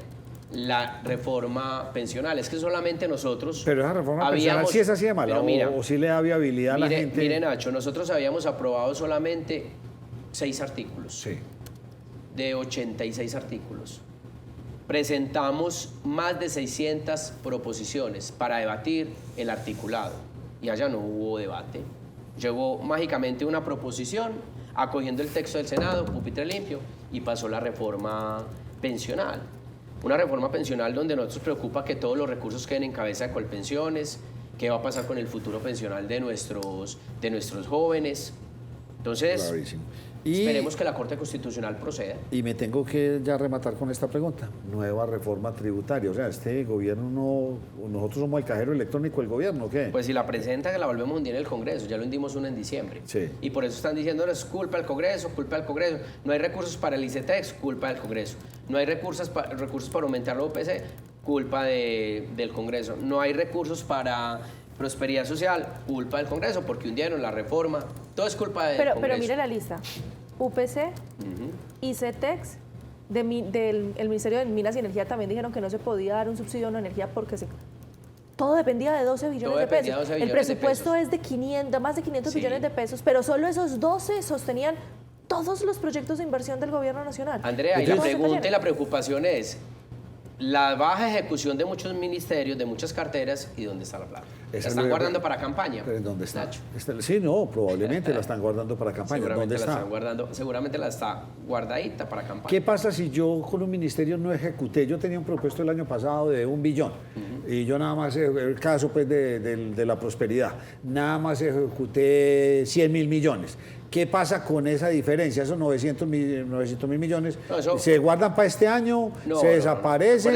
la reforma pensional. Es que solamente nosotros... Pero esa reforma pensional sí es así de mala, mira, o sí le da viabilidad a la gente. Mire, Nacho, nosotros habíamos aprobado solamente 6 artículos. Sí. De 86 artículos. Presentamos más de 600 proposiciones para debatir el articulado y allá no hubo debate. Llegó mágicamente una proposición acogiendo el texto del Senado, pupitre limpio, y pasó la reforma pensional. Una reforma pensional donde nosotros preocupa que todos los recursos queden en cabeza de Colpensiones, qué va a pasar con el futuro pensional de nuestros jóvenes. Entonces, Clarísimo. Y esperemos que la Corte Constitucional proceda. Y me tengo que ya rematar con esta pregunta. Nueva reforma tributaria. O sea, este gobierno no... Nosotros somos el cajero electrónico del gobierno, ¿o qué? Pues si la presenta, que la volvemos a hundir en el Congreso. Ya lo hundimos una en diciembre. Sí. Y por eso están diciendo, es culpa del Congreso, culpa del Congreso. No hay recursos para el ICETEX, culpa del Congreso. No hay recursos para aumentar la OPC, culpa del Congreso. No hay recursos para prosperidad social, culpa del Congreso, porque hundieron la reforma. Todo es culpa del Congreso. Pero mire la lista. UPC, ICETEX, del Ministerio de Minas y Energía también dijeron que no se podía dar un subsidio a una energía porque todo dependía de 12 billones de pesos. El presupuesto es de más de 500 billones de pesos, pero solo esos 12 sostenían todos los proyectos de inversión del gobierno nacional. Andrea, y la pregunta y la preocupación es la baja ejecución de muchos ministerios, de muchas carteras, ¿y dónde está la plata? ¿La están guardando para campaña? ¿Pero dónde está? Nacho. Sí, no, probablemente la están guardando para campaña. ¿Dónde está? Seguramente la está guardadita para campaña. ¿Qué pasa si yo con un ministerio no ejecuté? Yo tenía un propuesto el año pasado de 1 billón y yo nada más, el caso pues de la prosperidad, nada más ejecuté 100.000 millones. ¿Qué pasa con esa diferencia? Esos 900.000 millones se guardan para este año, se desaparecen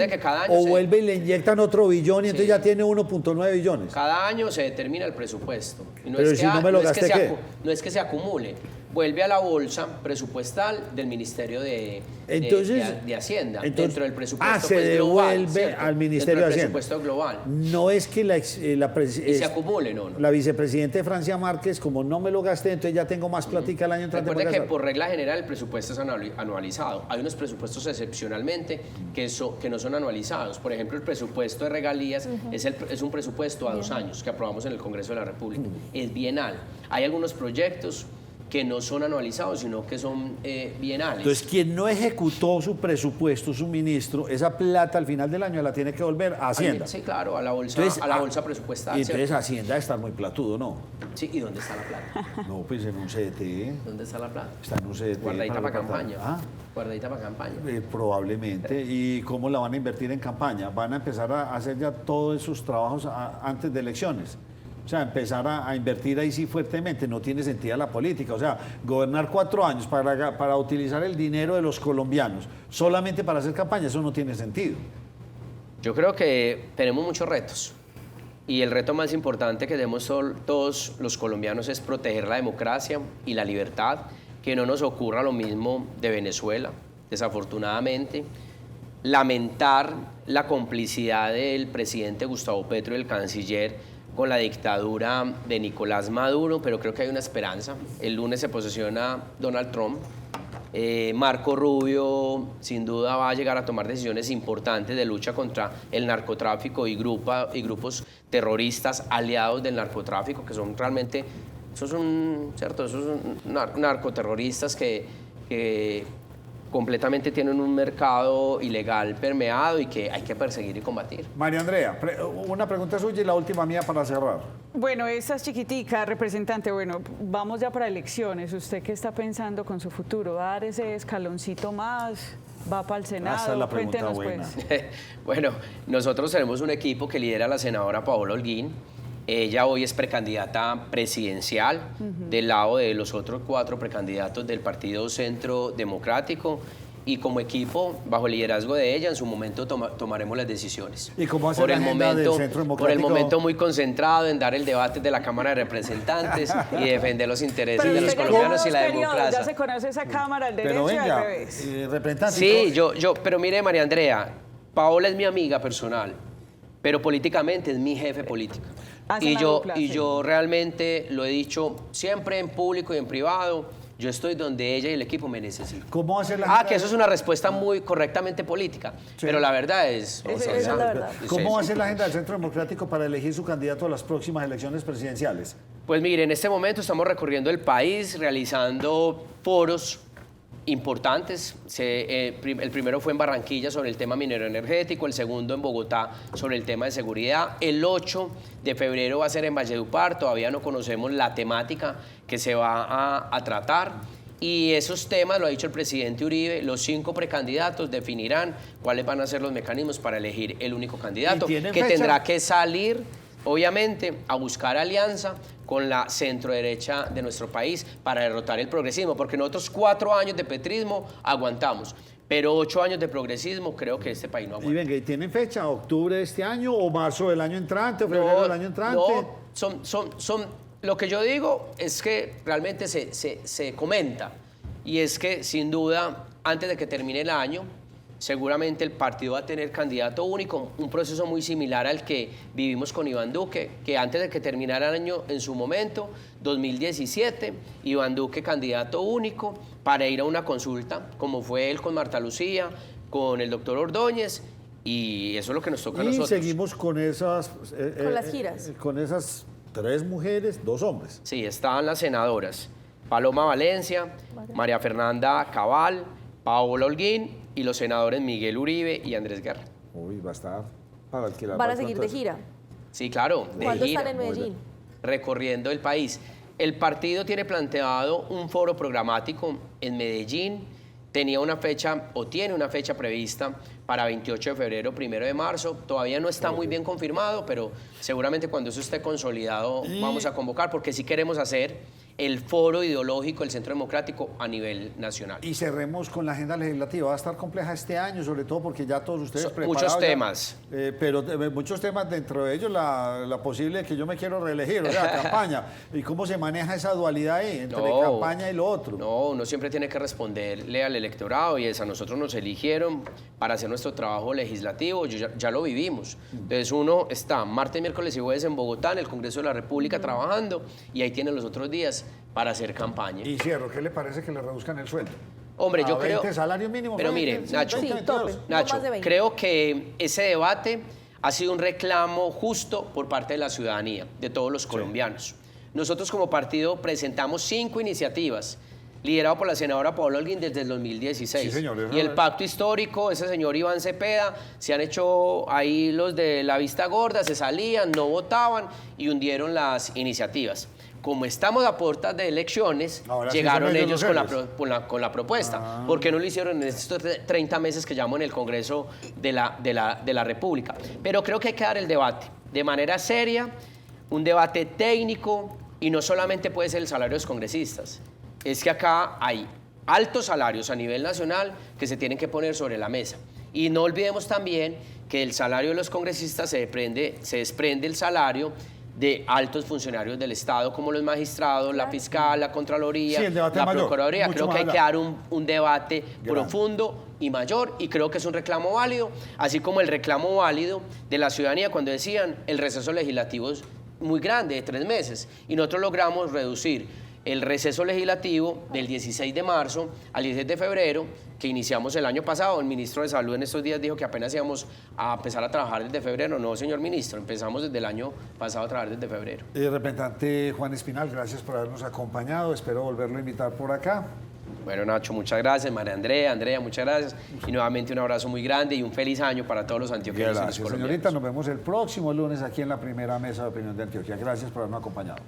o vuelven y le inyectan otro billón y entonces ya tiene 1.9 billones. Cada año se determina el presupuesto. Y pero si no me lo gasté, ¿qué? No es que se acumule. Vuelve a la bolsa presupuestal del Ministerio de Hacienda. Dentro del presupuesto se devuelve global, al Ministerio de Hacienda. Presupuesto global. No es que y se acumule, no. La vicepresidenta de Francia Márquez, como no me lo gasté, entonces ya tengo más platica el año entrante. Recuerde que por regla general el presupuesto es anualizado. Hay unos presupuestos excepcionalmente que no son anualizados. Por ejemplo, el presupuesto de regalías es un presupuesto a 2 años que aprobamos en el Congreso de la República. Es bienal. Hay algunos proyectos que no son anualizados, sino que son bienales. Entonces, quien no ejecutó su presupuesto, su ministro, esa plata al final del año la tiene que volver a Hacienda. Sí, claro, a la bolsa presupuestal. Y entonces Hacienda está muy platudo, ¿no? Sí, ¿y dónde está la plata? No, pues en un CDT. ¿Dónde está la plata? Está en un CDT. Guardadita para campaña. Guardadita para campaña. Probablemente. ¿Y cómo la van a invertir en campaña? Van a empezar a hacer ya todos esos trabajos antes de elecciones. O sea, empezar a invertir ahí sí fuertemente, no tiene sentido la política. O sea, gobernar 4 años para utilizar el dinero de los colombianos solamente para hacer campaña, eso no tiene sentido. Yo creo que tenemos muchos retos. Y el reto más importante que tenemos todos los colombianos es proteger la democracia y la libertad, que no nos ocurra lo mismo de Venezuela, desafortunadamente. Lamentar la complicidad del presidente Gustavo Petro y el canciller con la dictadura de Nicolás Maduro, pero creo que hay una esperanza. El lunes se posesiona Donald Trump. Marco Rubio sin duda va a llegar a tomar decisiones importantes de lucha contra el narcotráfico y grupos terroristas aliados del narcotráfico, que son realmente, esos son narcoterroristas que completamente tienen un mercado ilegal permeado y que hay que perseguir y combatir. María Andrea, una pregunta suya y la última mía para cerrar. Bueno, esa es chiquitica, representante. Bueno, vamos ya para elecciones. ¿Usted qué está pensando con su futuro? ¿Va a dar ese escaloncito más? ¿Va para el Senado? Esa es la pregunta Cuéntenos, buena. pues. Bueno, nosotros tenemos un equipo que lidera la senadora Paola Holguín. Ella hoy es precandidata presidencial del lado de los otros 4 precandidatos del Partido Centro Democrático. Y como equipo, bajo el liderazgo de ella, en su momento tomaremos las decisiones. ¿Y cómo hace la agenda del Centro Democrático? Por el momento muy concentrado en dar el debate de la Cámara de Representantes y defender los intereses de los colombianos y la democracia. Ya se conoce esa Cámara, el Pero derecho y venga, al revés. representante. Sí, pero mire, María Andrea, Paola es mi amiga personal, pero políticamente es mi jefe político. Hacen Y la yo, dupla, y sí. yo realmente lo he dicho siempre en público y en privado. Yo estoy donde ella y el equipo me necesitan. ¿Cómo hace la agenda? Que eso es una respuesta muy correctamente política, pero la verdad es... Esa es la verdad. ¿Cómo va a Sí. ser la agenda del Centro Democrático para elegir su candidato a las próximas elecciones presidenciales? Pues mire, en este momento estamos recorriendo el país, realizando foros importantes. El primero fue en Barranquilla sobre el tema minero energético, el segundo en Bogotá sobre el tema de seguridad. El 8 de febrero va a ser en Valledupar, todavía no conocemos la temática que se va a tratar. Y esos temas, lo ha dicho el presidente Uribe, los 5 precandidatos definirán cuáles van a ser los mecanismos para elegir el único candidato, ¿Y tienen que fecha? tendrá que salir, obviamente, a buscar alianza con la centroderecha de nuestro país para derrotar el progresismo, porque nosotros 4 años de petrismo aguantamos, pero 8 años de progresismo creo que este país no Y aguanta. venga, ¿y tienen fecha? ¿Octubre de este año o marzo del año entrante o febrero del año entrante? Lo que yo digo es que realmente se comenta, y es que sin duda, antes de que termine el año, seguramente el partido va a tener candidato único, un proceso muy similar al que vivimos con Iván Duque, que antes de que terminara el año, en su momento, 2017, Iván Duque candidato único para ir a una consulta, como fue él con Marta Lucía, con el doctor Ordóñez, y eso es lo que nos toca a Y nosotros. seguimos con esas... Con las giras. Con esas 3 mujeres, 2 hombres. Sí, estaban las senadoras Paloma Valencia, María Fernanda Cabal, Paola Holguín y los senadores Miguel Uribe y Andrés Guerra. Uy, va a estar para alquilar. Van a seguir de gira. Sí, claro, de ¿Cuándo gira, están en Medellín? recorriendo el país. El partido tiene planteado un foro programático en Medellín. Tenía una fecha o tiene una fecha prevista para 28 de febrero, 1 de marzo. Todavía no está muy bien confirmado, pero seguramente cuando eso esté consolidado vamos a convocar, porque sí queremos hacer el foro ideológico del Centro Democrático a nivel nacional. Y cerremos con la agenda legislativa. Va a estar compleja este año, sobre todo porque ya todos ustedes preparados. Muchos ya, temas. pero muchos temas, dentro de ellos la posible que yo me quiero reelegir, o sea, campaña. ¿Y cómo se maneja esa dualidad ahí entre campaña y lo otro? No, uno siempre tiene que responderle al electorado, y es a nosotros nos eligieron para hacer nuestro trabajo legislativo, ya lo vivimos. Entonces uno está martes, miércoles y jueves en Bogotá, en el Congreso de la República, trabajando, y ahí tiene los otros días para hacer campaña. Y cierro, ¿qué le parece que le reduzcan el sueldo? Hombre, yo 20 creo... salario mínimo. Pero mire, Nacho, Sí, tope. No Nacho, más de 20. creo que ese debate ha sido un reclamo justo por parte de la ciudadanía, de todos los colombianos. Nosotros como partido presentamos 5 iniciativas, liderado por la senadora Paola Holguín desde el 2016. Sí, señor, Y el pacto histórico, ese señor Iván Cepeda, se han hecho ahí los de la vista gorda, se salían, no votaban y hundieron las iniciativas. Como estamos a puertas de elecciones, Ahora sí llegaron son ellos ellos los con la propuesta. ¿Por qué no lo hicieron en estos 30 meses que llevamos en el Congreso de la República? Pero creo que hay que dar el debate de manera seria, un debate técnico, y no solamente puede ser el salario de los congresistas. Es que acá hay altos salarios a nivel nacional que se tienen que poner sobre la mesa. Y no olvidemos también que del salario de los congresistas se desprende el salario de altos funcionarios del Estado, como los magistrados, la fiscal, la Contraloría, Sí, el debate la mayor, Procuraduría. mucho Creo que hay más que dar un debate grande, profundo y mayor, y creo que es un reclamo válido, así como el reclamo válido de la ciudadanía cuando decían el receso legislativo es muy grande, de 3 meses, y nosotros logramos reducir el receso legislativo del 16 de marzo al 16 de febrero, que iniciamos el año pasado. El ministro de Salud en estos días dijo que apenas íbamos a empezar a trabajar desde febrero. No, señor ministro, empezamos desde el año pasado a trabajar desde febrero. Representante Juan Espinal, gracias por habernos acompañado. Espero volverlo a invitar por acá. Bueno, Nacho, muchas gracias. María Andrea, muchas gracias. Y nuevamente un abrazo muy grande y un feliz año para todos los antioqueños y los Gracias, colombianos. señorita. Nos vemos el próximo lunes aquí en la primera mesa de opinión de Antioquia. Gracias por habernos acompañado.